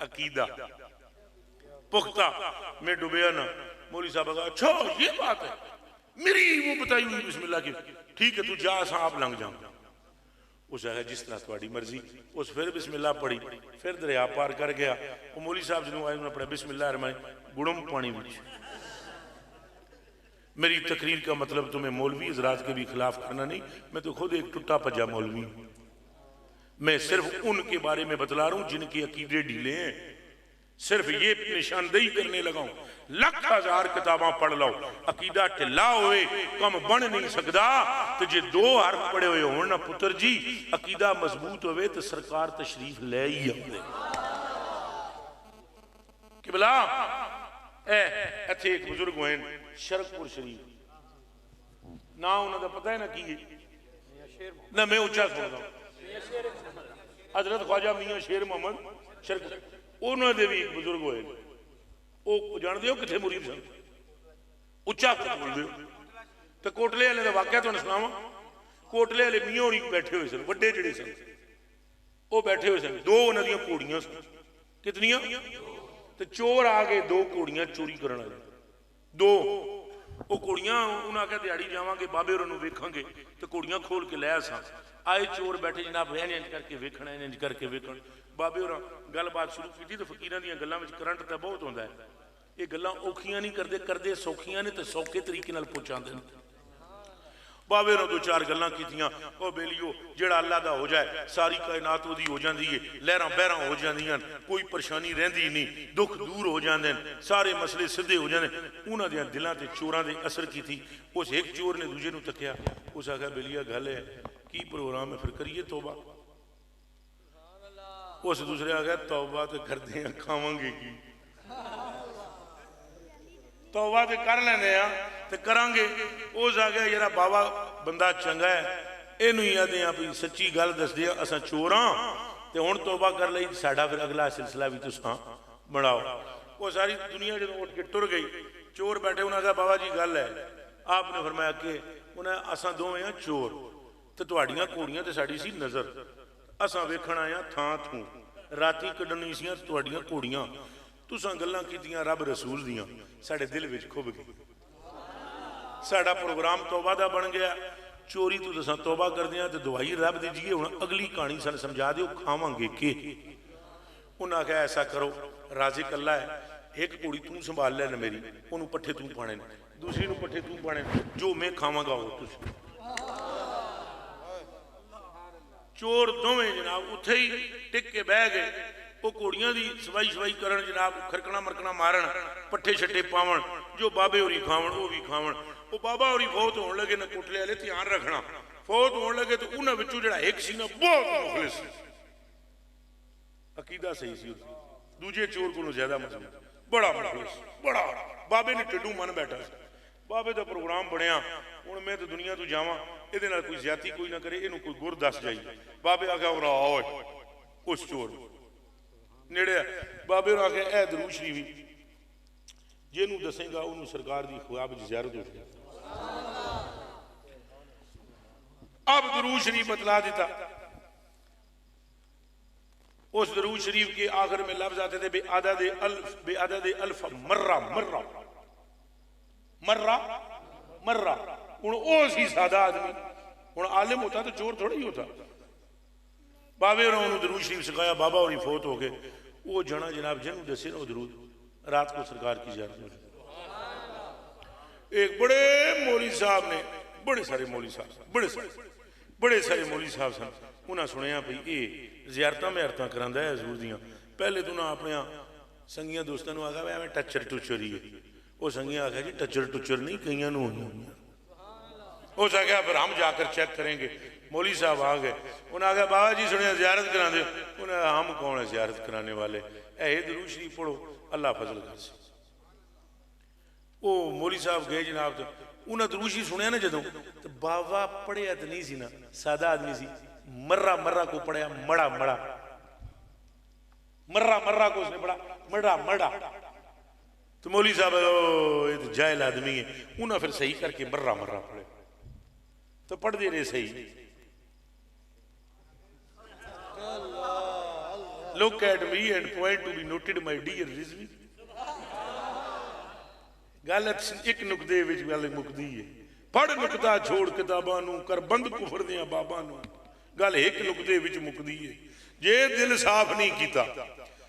अकीदा पुख्ता, मैं डुबया ना। मौलवी साहब कहा अच्छा ये बात है, मेरी वो बताई हुई बिस्मिल्लाह की, ठीक है तू जा आप लंघ जाऊंगा। उस है जिस तरह थोड़ी मर्जी। उस फिर बिस्मिल्लाह पढ़ी, फिर दरिया पार कर गया। वो मौलवी साहब जो आए उन्होंने पढ़ा बिस्मिल्लाह रहमान गुड़म पानी में। मेरी तकरीर का मतलब तुम्हें मौलवी हजरात के भी खिलाफ करना नहीं, मैं तो खुद एक टुट्टा पजा मौलवी हूं। मैं सिर्फ उनके बारे में बतला रहा हूं जिनके अकीदे ढीले हैं, सिर्फ ये निशानदेही करने लगा हूं। लख हजार किताबां पढ़ लो, अकीदा ढिला होए कम बन नहीं सकता। तो जे दो हरफ पढ़े हुए हो ना पुत्र जी, अकीदा मजबूत होवे तो सरकार तशरीफ ले ही आते। किबला इत्थे एक बुजुर्ग हुए शरकपुर शरीफ, ना उन्होंने पता है ना की ना, मैं उच्चा सुनता हजरत ख्वाजा मियां शेर मोहम्मद शरक, उन्होंने भी एक बुजुर्ग होए, वो जानते हो कितने मुरीद सन, उच्चा बोल दो। तो कोटले वाले का वाकया तुहानूं सुणावां। कोटले वाले मियां होरी बैठे हुए सन, वड्डे जिहड़े सन वो बैठे हुए सन, दो उन्हां दियां घोड़ियां सन, कितनियां, तो चोर आ गए दो घोड़ियां चोरी करन वाले, दो वो घोड़ियां उन्हां आख्या दिहाड़ी जावांगे बाबे होरां नूं वेखांगे तो घोड़ियां खोल के लै आसां। आए चोर बैठे जनाब इंज करके वेखना, इंज करके वेखण। बाबे होरां गलबात शुरू की तो फकीरां दीयां गल्लां विच करंट तां बहुत हुंदा है, ये गल्लां औखियां नहीं करदे, करदे सौखियां ने तो सौखे तरीके नाल पहुंचांदे ने। बाबे होरां दो चार गल्लां कीतियां, ओ बेलियो जिहड़ा अल्लाह दा हो जाए सारी कायनात ओदी हो जांदी है, लहरां बहरां हो जांदियां, कोई परेशानी रहिंदी नहीं, दुख दूर हो जांदे ने, सारे मसले सीधे हो जांदे। उन्हां दे दिलां ते चोरां दे असर कीती। उस एक चोर ने दूजे नूं तक्किया, उस आख्या बेलिया गल है की प्रोग्राम है, फिर करिए तौबा। उस दूसरे आ गया तौबा तो करते हैं खावांगे की, तौबा तो कर लेंगे तो करांगे। उस आ गया यार बाबा बंदा चंगा है, इनू ही आदे भी सच्ची गल दस दिया असा चोर हाँ तो हुण तौबा कर ली, साडा फिर अगला सिलसिला भी तुसां बनाओ। वो सारी दुनिया जो उठ के टुर गई, चोर बैठे उन्हें कहा बाबा जी गल है। आपने फरमाया कि उन्हें असा दोवें हाँ चोर, तो तुहाड़ियां घोड़ियां तो साड़ी सी नजर, असा वेखण आया थां थूं, राती कड्ढनी सी तुहाड़ियां घोड़ियां, तुसां गल्लां कीतियां रब रसूल दियां, साडे दिल विच खुब गई। साडा प्रोग्राम तौबा दा बन गया, चोरी तो तुसां तौबा करदे आ ते दवाई रब दीजिए, हुण अगली कहानी सन समझा दिओ खावांगे के। उन्हें आख्या ऐसा करो राज़िक अल्लाह है, एक घोड़ी तू संभाल लेना मेरी, उन्होंने पट्ठे तू पाने, दूसरी नूं पट्ठे तू पाने, जो मैं खावांगा वो तुसीं। चोर दोवें जनाब उत्थे ही टिक के बह गए। वो घोड़ियां की सवाई शवाई करन जनाब, खरकना मरकना मारन, पट्ठे छट्टे पावन, जो बाबे होरी खावन वो भी खावन। वो बाबा होरी फौत होने लगे ना, कोटले वाले ध्यान रखना, फौत होने लगे तो उन्होंने विचों जिहड़ा एक सी ना बहुत मुखलिस, अकीदा सही सी, दूजे चोर को ज्यादा मजबूत। बड़ा मखलूस बड़ा बाबे ने टिड्डू मन बैठा बाबे का प्रोग्राम बनया हुण मैं तो दुनिया तो जावां इहदे नाल कोई ज्यादती कोई ना करे इहनूं कोई गुर दस जाई बाबे आख्या उरा आओ उस चोर नेड़े बाबे ने आख्या ए दरूद शरीफ जिहनूं दसेगा उहनूं सरकार दी ख्वाब च ज़ियारत हो जाएगी अब दरूद शरीफ बतला दिता उस दरूद शरीफ के आखिर में लफ्ज आते थे बेअदद अल्फ मर्रा मर्रा मर्रा मर्रा हुण ओ सी सादा आदमी हुण आलिम होता तो चोर थोड़ा ही होता बाबे ने उन्होंने दरूद शरीफ सिखाया बाबा होनी फोत हो गए वो जना जनाब जिन्होंने दसे ना दरूद रात को सरकार की ज़ियारत हो जाती एक बड़े मौली साहब ने बड़े सारे मौली साहब बड़े सारे मौली साहब सन उन्हें सुनिया भाई ये ज़ियारत मेहरत करांदा है हजूर दियां पहले तो ना अपने संगिया दोस्तों को आखा एवं टच्चर टुच्चर ही है वो संगिया आखा जी टच्चर टुच्चर नहीं कई हुई उस आख्या फिर हम जाकर चेक करेंगे मौली साहब आ गए उन्हें आख्या बाबा जी सुनिया ज़ियारत करा दो उन्हें हम कौन है ज़ियारत कराने वाले ऐ दरूद शरीफ पढ़ो अल्लाह फजल कर वो मौली साहब गए जनाब तो उन्हें दरूद शरीफ सुनिया ना जदों तो बाबा पढ़िया तो नहीं सी ना सादा आदमी सी मर्रा मर्रा को पढ़िया मड़ा मड़ा मर्रा मर्रा को उसने पढ़ा मड़ा मड़ा तो मौली साहब ये तो जाहिल आदमी है उन्हें फिर सही करके मर्रा मर्रा पढ़े तो पढ़ते रहे सही Look at me and point to be noted, my dear Rizvi. गल एक नुकते विच गल मुकदी है पढ़ नुकता छोड़ किताबां नूं कर बंद कुफर दियां बाबां नूं गल एक नुकते विच मुकदी है जे दिल साफ नहीं कीता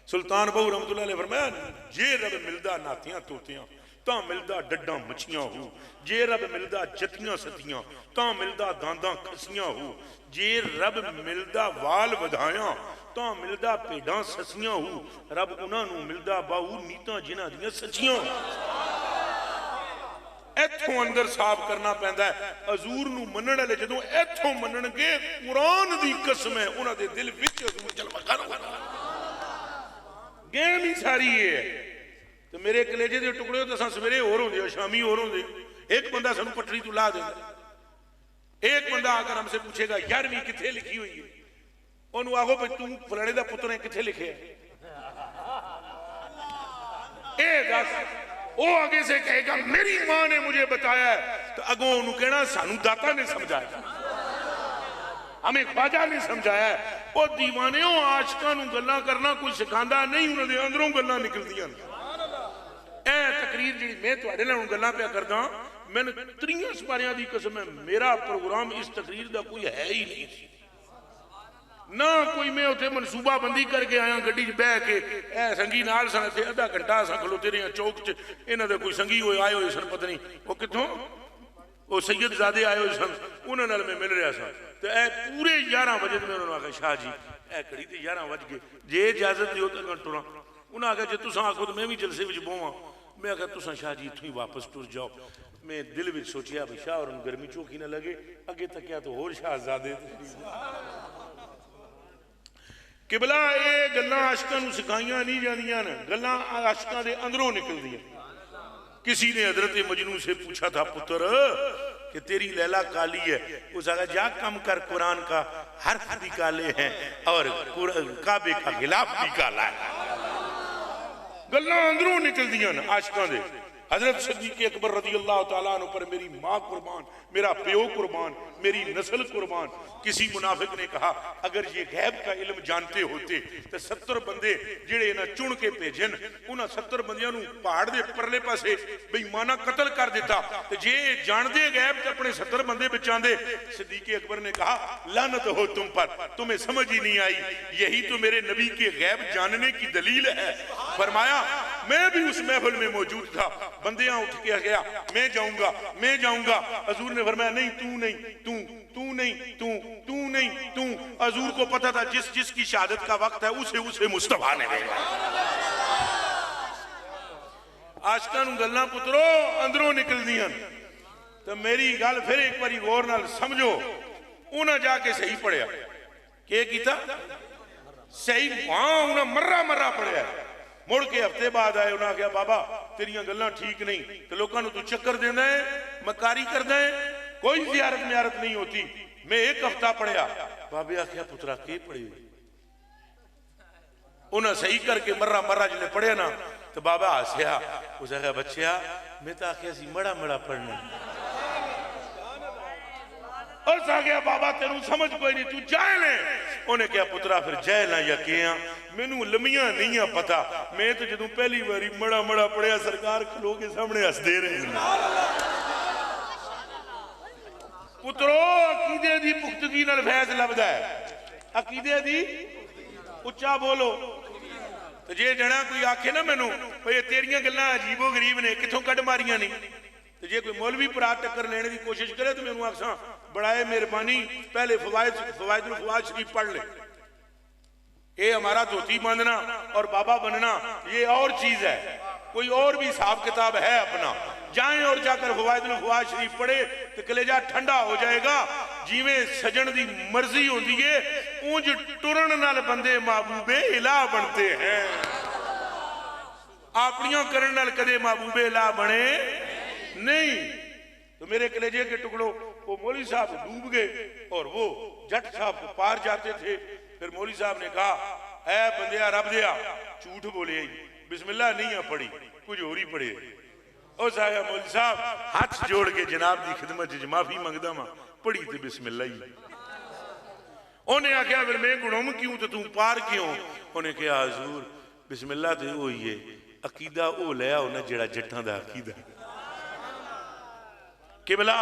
सुल्तान बहु रहमतुल्लाह अलैह फरमाया जे रब मिलदा नातियां तोतियां तां मिलदा डड्डां मच्छियां हो जे रब मिलदा जतियां सतियां तां मिलदा दांदां खसियां हो जे रब मिलदा वाल वधायां तां मिलदा भेडां ससियां हो रब उन्हां नूं मिलदा बाहू नीतां जिन्हां दियां सच्चियां इथों अंदर साफ करना पैंदा है हजूर नूं मनण वाले जदों इथों मनणगे कुरान दी कसम है उन्हां दे दिल विच हजूर जलवा करना गेम ही सारी है तो मेरे कलेजे के टुकड़े तो सवेरे होर होंगे शामी होर होंगे एक बंदा सानू पटड़ी तो ला देगा एक बंदा आकर हमसे पूछेगा 11वीं किथे लिखी हुई है उन्होंने आखो भाई तू फलाने का पुत्र है किथे लिखे ए दस वो आगे से कहेगा मेरी मां ने मुझे बताया है तो अगों उन्होंने कहना सानू दाता ने समझाया हमें ख्वाजा ने समझाया वो दीवाने आशकां नूं गल्लां करना कोई सिखांदा नहीं उन्होंने अंदरों गल्लां निकलदियां तकरीर जी मैं तुहाडे नाल गल्लां पिया करदा मैंने 3 सपारियां दी कसम है मेरा प्रोग्राम इस तकरीर का कोई है ही नहीं ना कोई मैं उत्थे मनसूबा बंदी करके आया गड्डी च बह के ए संगी नाल सन इत्थे आधा घंटा असां खलोते रहे चौक च इन्हां दे कोई संगी होए आए होए सन पता नहीं वो कित्थों वो सैयदजादे आए होए सन उन्हां नाल मैं मिल रहा सा तो ए पूरे 11 बजे मैं उन्होंने आख्या शाह जी ए घड़ी ते 11 बज गए जे इजाजत दिओ तो टुरां उन्हें आख्या जे तुसां आखो तो मैं भी जलसे विच बोवां मैं आख्या तुसां शाह जी इत्थों ही वापस टुर जाओ मैं दिल में सोचिया भी शाह और गर्मी चौकी ना लगे अगे तक क्या तो होर शाहजादे किबला ये गल्लां आशिकां नूं सिखाईयां नहीं जांदियां न गल्लां आशिकां दे अंदरों निकलदियां किसी ने हजरत मजनू से पूछा था पुत्र कि तेरी लैला काली है उस आगा जा कम कर कुरान का हर्फ भी काले हैं और काबे का गिलाफ भी काला है गल्लां अंदरों निकलदियां न आशिकां दे हजरत सिद्दीक़ अकबर रज़ी अल्लाह तआला अन्हु पर मेरी माँ कुर्बान मेरा प्यो कुर्बान मेरी नस्ल कुर्बान किसी मुनाफिक ने कहा अगर ये गैब का इल्म जानते होते तो 70 बंदे जिहड़े ना चुन के भेजन उन्हां 70 बंदियां नूं पहाड़ दे परले पासे बेईमाना कत्ल कर दिता तो जे जानते गैब तो अपने 70 बंदे बचांदे सिद्दीक़ अकबर ने कहा लानत हो तुम पर तुम्हें समझ ही नहीं आई यही तो मेरे नबी के गैब जानने की दलील है फरमाया मैं भी उस महफिल में मौजूद था बंदियां उठ के गया मैं जाऊंगा हजूर ने फरमाया नहीं तू नहीं तू नहीं तू नहीं तू हजूर को पता था जिस जिसकी शहादत का वक्त है उसे उसे मुस्तफा ने भेजा आशिकां नूं गल्लां पुत्रो अंदरों निकलदियां तो मेरी गल फिर एक बारी गौर नाल समझो उन्हें जाके सही पढ़िया के कीता सही हाँ उन्हें मर्रा मर्रा पढ़िया मुड़ के हफ्ते बाद आए, उन्हें आख्या बाबा तेरिया गल्लां ठीक नहीं, तो लोगों को तू चक्कर देना है, मकारी करना है, कोई जियारत म्यारत नहीं होती। मैं एक हफ्ता पढ़िया। बाबे आख्या पुत्रा के पढ़े? उन्हें सही करके मर्रा मर्रा जिन्हें पढ़िया ना, तो बाबा हसया। उस आख्या बच्चिया मैं तो आख्या सी मड़ा मड़ा पढ़ना। और गया बाबा तेनू समझ कोई नहीं, तू जाए ले। उन्हें क्या पुत्रा फिर जैला या किया मैनू लमिया नहीं पता, मैं तो जदों पहली बारी मड़ा मड़ा पढ़िया सरकार खलो के सामने हसदे रहे। पुत्रो अकीदे दी पुख्तगी नाल फैज लभदा है, अकीदे दी उच्चा बोलो। तो जे जना कोई आखे ना मैनू भाई तेरिया गल्लां अजीबो गरीब ने, किथों कड मारियां नहीं, तो जे कोई मौलवी भरा टक्कर लेने की कोशिश करे तो मैनू आखसा बड़ाए मेहरबानी पहले फवाइदुल फवाद शरीफ पढ़ ले। ये हमारा धोती बांधना और बाबा बनना ये और चीज है, कोई और भी हिसाब किताब है अपना। जाएं और जाकर फवाइदुल फवाद शरीफ पढ़े तो कलेजा ठंडा हो जाएगा। जिवें सजन दी मर्जी होती है उंज टुरन नाल बंदे महबूबे इला बनते हैं, अपनियां करन नाल कदे महबूबे इला बने नहीं। तो मेरे कलेजे के टुकड़ों, वो मौलवी साहब डूब गए और वो जट साहब को पार जाते थे। फिर मौलवी साहब ने कहा ऐ बंदिया रब दिया झूठ बोले, बिस्मिल्लाह नहीं पढ़ी, कुछ और ही पढ़े। उस आया मौलवी साहब हाथ जोड़ के जनाब की खिदमत च माफी मंगदा वा, पढ़ी तो बिस्मिल्लाह ही। उन्हें आख्या फिर मैं गुणम क्यों तो तू पार क्यों? उन्हें कहा हजूर बिस्मिल्लाह तो वो ही है, अकीदा वो लिया उन्हें जेड़ा जट्टां दा अकीदा। किबला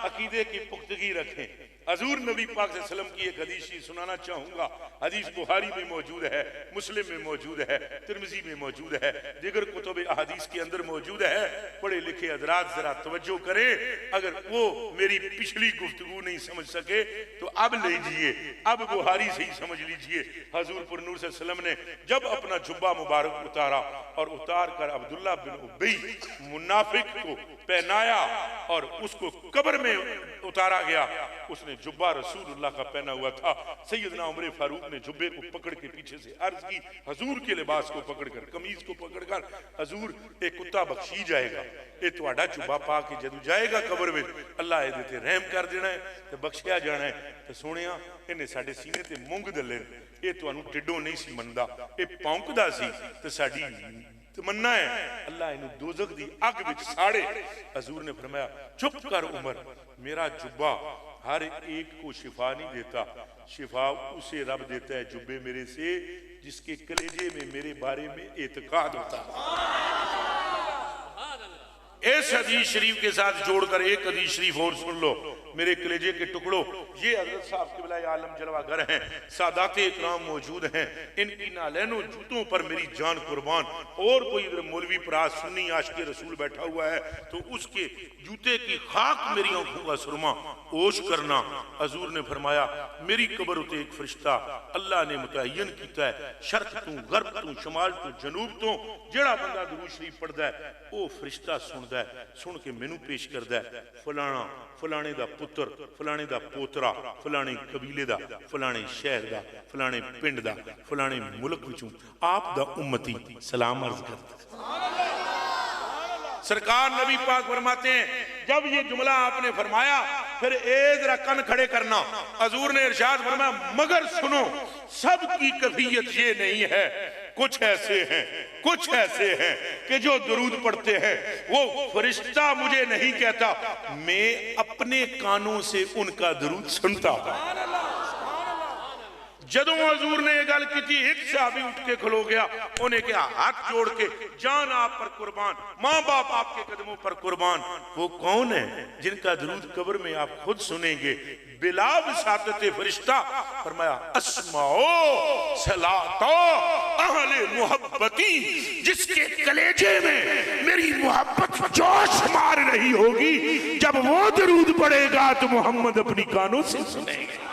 अकीदे की पुख्तगी रखें। हजूर नबी पाक सल्लल्लाहु अलैहि वसल्लम की एक हदीस सुनाना चाहूंगा। हदीस बुखारी में मौजूद है, मुस्लिम में मौजूद है, तिरमिजी में मौजूद है, दीगर कुतुब अहादीस के अंदर मौजूद है। पढ़े लिखे हजरात जरा तवज्जो करें, अगर वो मेरी पिछली गुफ्तगू नहीं समझ सके तो अब लीजिए, अब बुखारी से ही समझ लीजिए। हजूर पुर नूर सल्लल्लाहु अलैहि वसल्लम ने जब अपना जुब्बा मुबारक उतारा और उतार कर अब्दुल्ला बिन उबई मुनाफिक को पहनाया और उसको कब्र में उतारा गया। उसने जुब्बा रसूलुल्लाह का पहना हुआ था। सैयदना उमर फारूक ने जुब्बे को पकड़ के पीछे से अर्ज की, हजूर के लिबास को पकड़कर, कमीज को पकड़कर, हजूर एक कुत्ता बख्शी जाएगा, ये तुहाडा जुब्बा पा के जदू जाएगा कब्र में अल्लाह ये ते रहम कर देना है ते बख्शिया जाना है। ते सुनिया इन्हें साडे सीने ते मूंग दले, ये तुहानू टिड्डों नहीं सी मनदा, ये भौंकदा सी ते साडी तमन्ना है अल्लाह इन्हू दोजख दी अग विच साड़े। हजूर ने फरमाया चुप कर उमर, मेरा जुब्बा हर एक को शिफा नहीं देता, शिफा उसे रब देता है जुब्बे मेरे से जिसके कलेजे में मेरे बारे में एतकाद होता है। इस हदीस शरीफ के साथ जोड़कर एक हदीस शरीफ और सुन लो मेरे कलेजे के टुकड़ों। ये हजरत साहब क़िबला आलम जलवागर हैं, सादाते इकराम मौजूद हैं, इनकी नालैनो जूतों पर मेरी जान कुर्बान। और कोई इधर मौलवी पराज सुन्नी आशिक़े रसूल बैठा हुआ है तो उसके जूते की खाक मेरी आंखों का सुरमा ओश करना। हजूर ने फरमाया मेरी कब्र उते एक फरिश्ता अल्लाह ने मुतय्यन कीता है, शर्क तू गर्ब तू शमाल तू जनूब तो जेड़ा बंदा दुरूद शरीफ पढ़दा है वो फरिश्ता सुनदा है, सुन के मैनू पेश करदा है फलाना फलाने दा पुत्र, फलाने दा पोतरा, फलाने कबीले दा, फलाने शहर दा, फलाने पिंड दा, फलाने मुल्क विचों आप दा उम्मती सलाम अर्ज करदा। सरकार नबी पाक फरमाते हैं जब ये जुमला आपने फरमाया फिर जरा कन खड़े करना। हजूर ने इरशाद फरमाया मगर सुनो सबकी कैफियत ये नहीं है, कुछ ऐसे हैं, कुछ ऐसे हैं कि जो दुरूद पढ़ते हैं वो फरिश्ता मुझे नहीं कहता, मैं अपने कानों से उनका दुरूद सुनता हूं। जदों हजूर ने यह गल की थी एक सहाबी उठ के खलो गया, उन्हें कहा हाथ जोड़ के जान आप पर कुर्बान, माँ बाप आपके कदमों पर कुर्बान। वो कौन है जिनका दुरूद कब्र में आप खुद सुनेंगे? बिला विसातते फरिश्ता। फरमाया अस्माओ सलातो अहले मुहब्बती, जिसके कलेजे में मेरी मोहब्बत जोश मार रही होगी, जब वो दुरूद पढ़ेगा तो मोहम्मद अपनी कानों से सुनेंगे।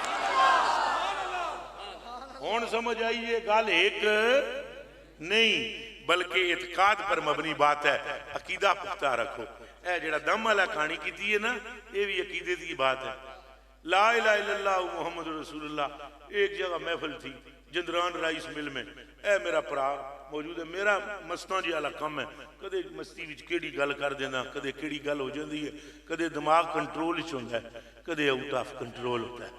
कौन समझ आई ये गल एक नहीं बल्कि इत्काद पर मबनी बात है। अकीदा पुख्ता रखो। ए जेड़ा दम वाला कहानी की है ना, ये भी अकीदे की बात है। ला इलाहा इल्लल्लाह मुहम्मद रसूलुल्लाह। एक जगह महफिल थी जिंदरान राइस मिल में। ए मेरा भरा मौजूद है। मेरा मस्तां जी वाला काम है, कदे मस्ती विच केड़ी गल कर देना, कदे केड़ी गल हो जाती है, कदे दिमाग कंट्रोल च होंदा है, कदे आउट ऑफ कंट्रोल होता है।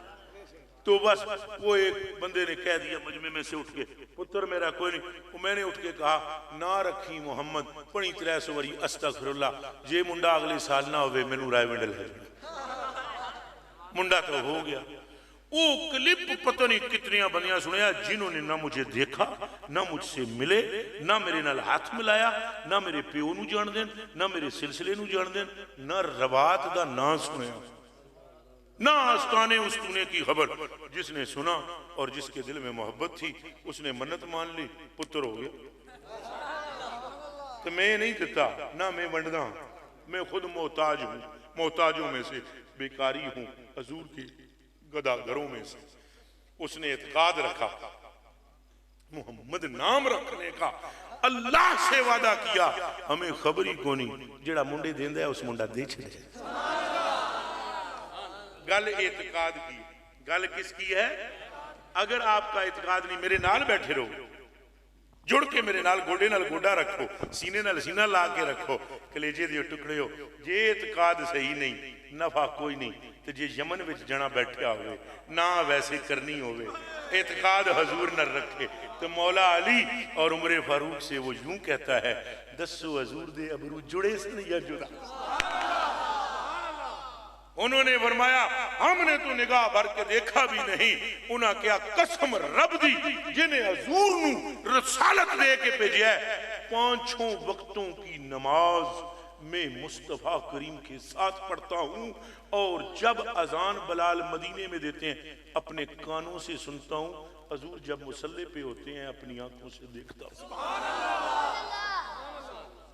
तो बस वो एक बंदे ने कह दिया मजमे में से उठ के, पुत्र मेरा कोई नहीं। वो मैंने उठ के कहा, ना रखी मुहम्मद पढ़ी 300 वारी अस्तगफिरुल्लाह, जे मुंडा अगले साल ना होवे मैनू रायविंड ले जाना। मुंडा तो हो गया। वो क्लिप पता नहीं कितनी बंदियां सुनिया जिन्होंने ना मुझे देखा, ना मुझसे मिले, ना मेरे नाल हाथ मिलाया, ना मेरे प्यो नू जान देन, ना मेरे सिलसिले नू जान देन, ना रवात दा ना सुनिया, ना आस्ताने उस्तूने की खबर। जिसने सुना और जिसके दिल में मोहब्बत थी उसने मन्नत मान ली, पुत्र हो गया। तो मैं नहीं देता ना मैं वंडदा, मैं खुद मोहताज हूं, मोहताजों में से बेकारी हूं, हजूर की गदागरों में से। उसने इत्काद रखा, मोहम्मद नाम रखने का, अल्लाह से वादा किया, हमें खबर ही कोनी, जेड़ा मुंडे देंदा है उस मुंडा दे छड़े। गल एतकाद की, गल किसकी है? अगर आपका एतकाद नहीं, मेरे नाल बैठे रहो, जुड़ के मेरे नाल गोडे नाल गोडा रखो, सीने नाल सीना ला के रखो, कलेजे दे टुकड़े हो। जे एतकाद सही नहीं, नफा कोई नहीं। तो जे यमन विच जना बैठा हो ना वैसे करनी होवे, एतकाद हजूर न रखे, तो मौला अली और उमर फारूक से वो यूं कहता है, दसो हजूर दे अबरू जुड़े सन या जुड़ा? उन्होंने फरमाया, हमने तो निगाह भर के देखा भी नहीं। उन्हें क्या कसम रब दी जिन्हें हजूर नू रसालत दे के भेजा है, 5 वक्तों की नमाज मैं मुस्तफा करीम के साथ पढ़ता हूं, और जब अजान बलाल मदीने में देते हैं अपने कानों से सुनता हूं, हजूर जब मुसल्ले पे होते हैं अपनी आंखों से देखता हूं।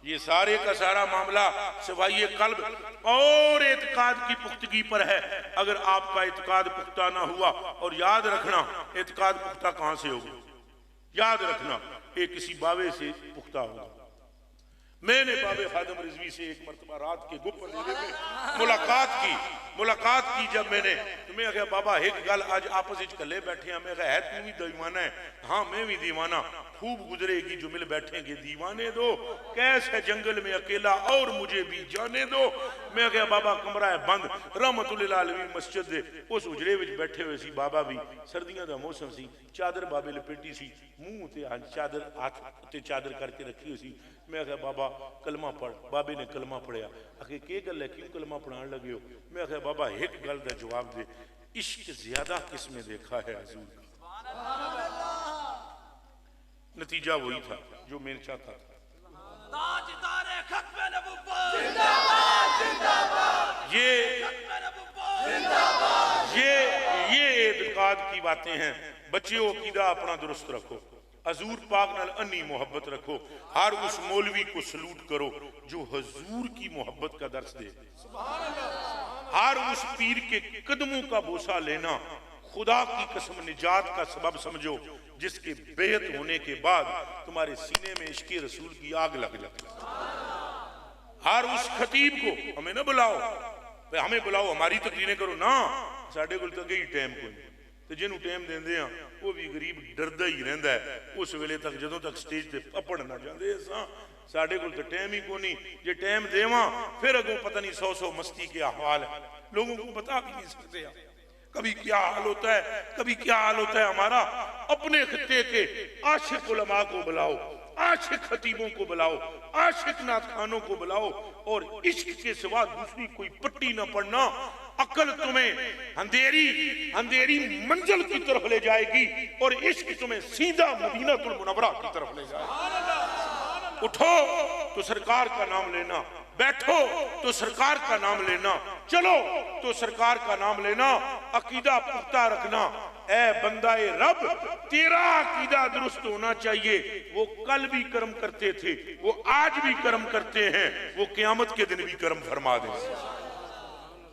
ये सारे का सारा मामला सवाई कल्ब और एतकाद की पुख्तगी पर है। अगर आपका एतकाद पुख्ता ना हुआ, और याद रखना एतकाद पुख्ता कहां से होगा, याद रखना ये किसी बावे से पुख्ता होगा। मैंने बाबे खादम रिजवी से एक मरतबा रात के गुप्त अंधेरे में मुलाकात की जब मैंने, तो मैं कहा बाबा एक गल आज आपस कले बैठे हैं, मैं कहा है तू भी दीवाना है? हाँ मैं भी दीवाना, खूब गुजरेगी जो मिल बैठेंगे दीवाने दो, कैसे जंगल में अकेला और मुझे भी जाने दो। मैं कहा बाबा कमरा है बंद, रहमतुल्लिल आलमीन मस्जिद दे उस उजड़े विच बैठे हुए सी बाबा भी, सर्दियों का मौसम सी, चादर बाबे लपेटी सी, मुंह ते चादर हाथ ते चादर करके रखी हुई सी। मैं कहा बाबा कलमा पढ़। बाबे ने कलमा पढ़िया। आखे के गल है, क्यों कलमा पढ़ाने लगे हो? मैं कहा बाबा एक गल का जवाब दे, इश्क ज्यादा किसमें देखा है हजूर? नतीजा वही था जो मैं चाहता था। ये एतकाद की बातें हैं। बच्चों अकीदा अपना दुरुस्त रखो, हजूर पाक नाल अन्नी मोहब्बत रखो, हर उस मौलवी को सलूट करो जो हजूर की मोहब्बत का दर्स दे, हर उस पीर के कदमों का बोसा लेना खुदा की कसम निजात का सबब समझो, जिसके बेहद होने के बाद तुम्हारे सीने में इश्क़ रसूल की आग लग जाती। हर उस खतीब को हमें ना बुलाओ, हमें बुलाओ हमारी तकरीरें करो ना, साढ़े को तो ही टाइम को नहीं, तो जिन्हों टाइम देंदे आ वो भी गरीब डरदा ही रहिंदा है उस वेले तक जदों तक स्टेज ते पपड़ ना जांदे। साढ़े को तो टाइम ही को नहीं, जे टाइम देवा फिर अगों पता नहीं 100 मस्ती के अहवाल है, लोगों को बता भी नहीं सकते। कभी क्या हाल होता है, कभी क्या हाल होता है हमारा। अपने खित्ते के आशिक उलमा को बुलाओ, आशिक खतीबों को बुलाओ, आशिक नात खानों को बुलाओ, और इश्क के सिवा दूसरी कोई पट्टी न पड़ना। अकल तुम्हें अंधेरी मंजिल की तरफ ले जाएगी, और इश्क तुम्हें सीधा मदीनातुल मुनव्वरा की तरफ ले जाएगा। उठो तो सरकार का नाम लेना, बैठो तो सरकार का नाम लेना, चलो तो सरकार का नाम लेना, अकीदा पुख्ता रखना। ए बंदाए रब, तेरा अकीदा दुरुस्त होना चाहिए। वो कल भी कर्म करते थे, वो आज भी कर्म करते हैं, वो क़यामत के दिन भी कर्म फरमा देंगे।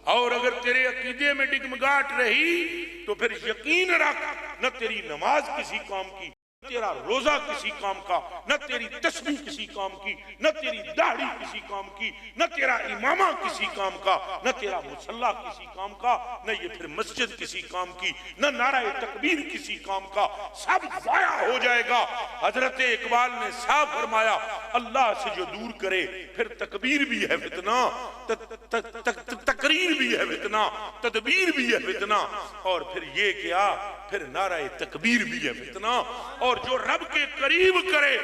और अगर तेरे अकीदे में डिगमगाहट रही तो फिर यकीन रख, न तेरी नमाज किसी काम की, तेरा रोजा किसी काम का, न तेरी तस्बीह किसी काम की, न तेरी दाढ़ी किसी काम की, न तेरा इमामा किसी काम का, न तेरा मुसल्ला किसी काम का, न ये फिर मस्जिद किसी काम की, न नाराए तकबीर किसी काम का, सब जाया हो जाएगा। हजरत इकबाल ने साफ फरमाया, अल्लाह से जो दूर करे फिर तकबीर भी है फितना, तकरीर भी है फितना, तदबीर भी है फितना, और फिर ये क्या, फिर नाराए तकबीर भी है फितना। और जो रब के करीब करे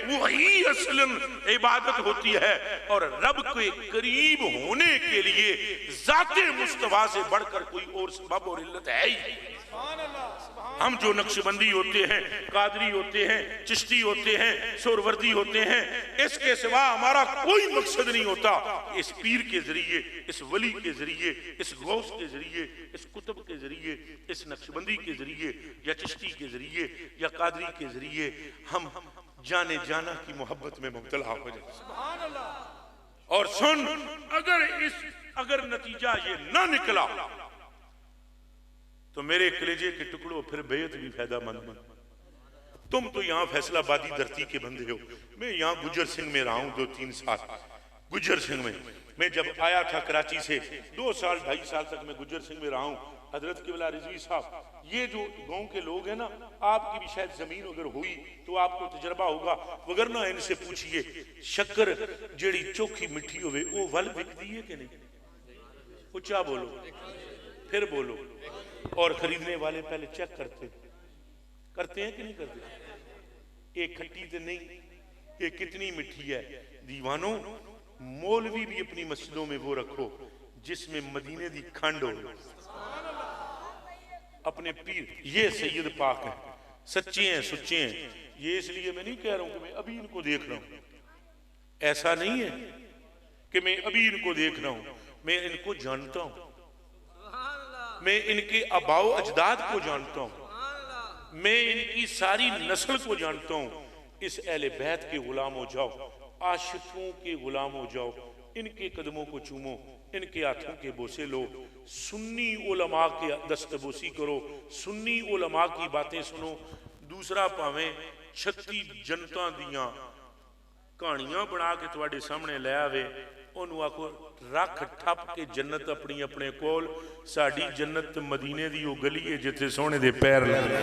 वही असलन इबादत होती है। और रब के करीब होने के लिए जाते मुस्तफा से बढ़कर कोई और सबब और इल्लत है ही। हम जो नक्शबंदी होते हैं, कादरी होते हैं, चिश्ती होते हैं, सोरवर्दी होते हैं, इसके सिवा हमारा कोई मकसद नहीं होता। इस पीर के जरिए, इस वली के जरिए, इस गौस के जरिए, इस कुतुब के जरिए, इस नक्शबंदी के जरिए, या चिश्ती के जरिए, या कादरी के जरिए हम जाने जाना की मोहब्बत में मुब्तला हो जाए। और सुन, अगर नतीजा ये ना निकला तो मेरे कलेजे के टुकड़ों फिर बेहद भी फायदामंद नहीं। तुम तो यहाँ फैसलाबादी धरती के बंदे हो। मैं यहाँ गुज्जर सिंह में रहा हूँ 2-3 साल। गुज्जर सिंह में मैं जब आया था कराची से, 2 साल 2.5 साल तक मैं गुज्जर सिंह में रहा हूँ। हजरत किबला रिजवी साहब, ये जो गांव के लोग हैं ना, आपकी भी शायद जमीन अगर हुई तो आपको तजर्बा होगा, वगरना इनसे पूछिए शक्कर जेड़ी चोखी मिठी होवे वो वल बिकती है कि नहीं? उच्चा बोलो, फिर बोलो। और खरीदने वाले पहले चेक करते हैं कि नहीं करते? एक खट्टी तो नहीं, ये कितनी मिठी है। दीवानों, मौलवी भी अपनी मस्जिदों में वो रखो जिसमें मदीने दी खंड हो। अपने पीर ये सैयद पाक हैं, सच्चे हैं, सुच्चे हैं। ये इसलिए मैं नहीं कह रहा हूं कि मैं अभी इनको देख रहा हूं, ऐसा नहीं है कि मैं अभी इनको देख रहा हूं। मैं इनको जानता हूं, मैं इनके अबाओ अजदाद को जानता हूं, मैं इनकी सारी नस्ल को जानता हूं। इस अहले बैत के गुलाम हो जाओ, आशिकों के गुलाम हो जाओ, इनके कदमों को चूमो, इनके हाथों के बोसे लो, सुन्नी उलमा के दस्तबोसी करो, सुन्नी उलमा की बातें सुनो। दूसरा भावें 36 जनता दियां कहानियां बना के तुहाडे सामने ले आवे, उन्होंने आखो रख ठप के जन्नत अपनी अपने कोल। साडी जन्नत मदीने दी वो गली है जिथे सोने दे पैर लगे।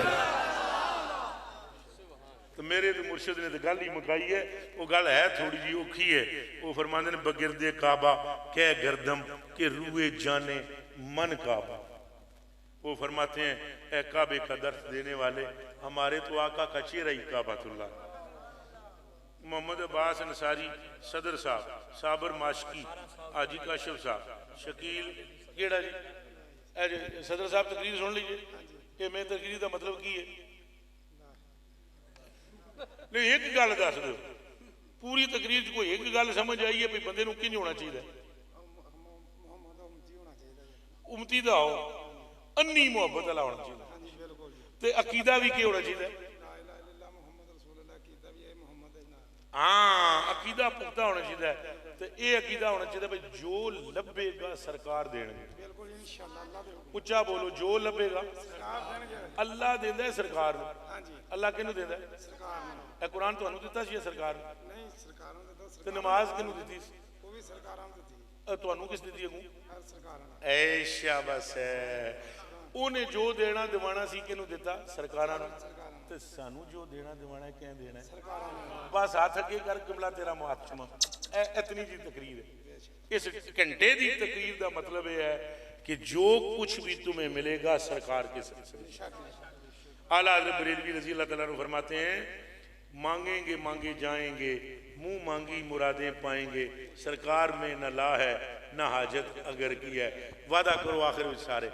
तो मेरे तो मुर्शिद ने तो गल ही मुकाई है। वो गल है थोड़ी जी औखी है। वो फरमाते ने बगिरदे काबा कह गर्दम के रूए जाने मन काबा। वो फरमाते हैं ए काबे का दर्द देने वाले, हमारे तो आका का चेहरा ही काबातुल्लाह। मोहम्मद अब्बास अंसारी सदर साहब, साबर माशकी, हाजी काशिफ साहब, शकील केड़ा जी, सदर साहब तकरीर सुन लीजिए। ये मैं तकरीर का मतलब की है? नहीं, एक गल दस दो, पूरी तकरीर च कोई एक गल समझ आई है भी बंदे नूं किंज होना चाहिए? उम्मती दा हो, अन्नी मुहब्बत वाला होना चाहिए। ते अकीदा भी की होना चाहिए? हाँ, अकीदा पुख्ता होना चाहिए। तो ये अकीदा होना चाहिए भाई जो लभेगा सरकार देंगे। उच्चा बोलो, जो लभेगा अल्लाह देंदा है सरकार नूं। अल्लाह किहनूं देंदा है? ए कुरान तुहानूं दित्ता सी सरकार ने? ते नमाज किहनूं दित्ती सी? तुहानूं किस दित्ती अगूं? ऐ शाबाश है। उन्हें जो देना दिवाना सी किहनूं दित्ता? सरकारां नूं। ते सानू जो देना दिवाना है क्या देना है? बस हाथ अगे कर कमला तेरा मुआत्मा। इतनी जी तकरीर है। इस घंटे की तकरीर का मतलब यह है कि जो कुछ भी तुम्हें मिलेगा सरकार के सिलसिले। आला हज़रत बरेलवी रज़ी अल्लाह तआला अन्हु फरमाते हैं, मांगेंगे मांगे जाएंगे, मुंह मांगी मुरादें पाएंगे, सरकार में न ला है न हाजत अगर की है। वादा करो आखिर में सारे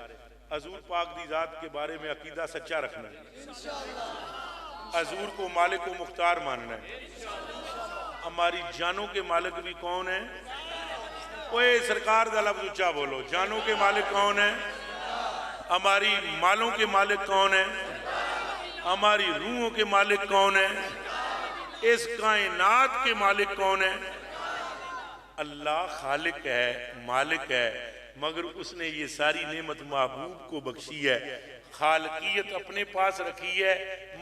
हजूर पाक दी जात के बारे में अकीदा सच्चा रखना है, हजूर को मालिक को मुख्तार मानना है। हमारी जानों के मालिक भी कौन है? ओए सरकार दा लफ्ज़ ऊंचा बोलो। जानों के मालिक कौन है? हमारी मालों के मालिक कौन है? हमारी रूहों के मालिक कौन है? इस कायनात के मालिक कौन है? अल्लाह खालिक है, मालिक है, मगर उसने ये सारी नेमत महबूब को बख्शी है। खालकियत अपने पास रखी है,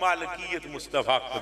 मालकियत मुस्तफा को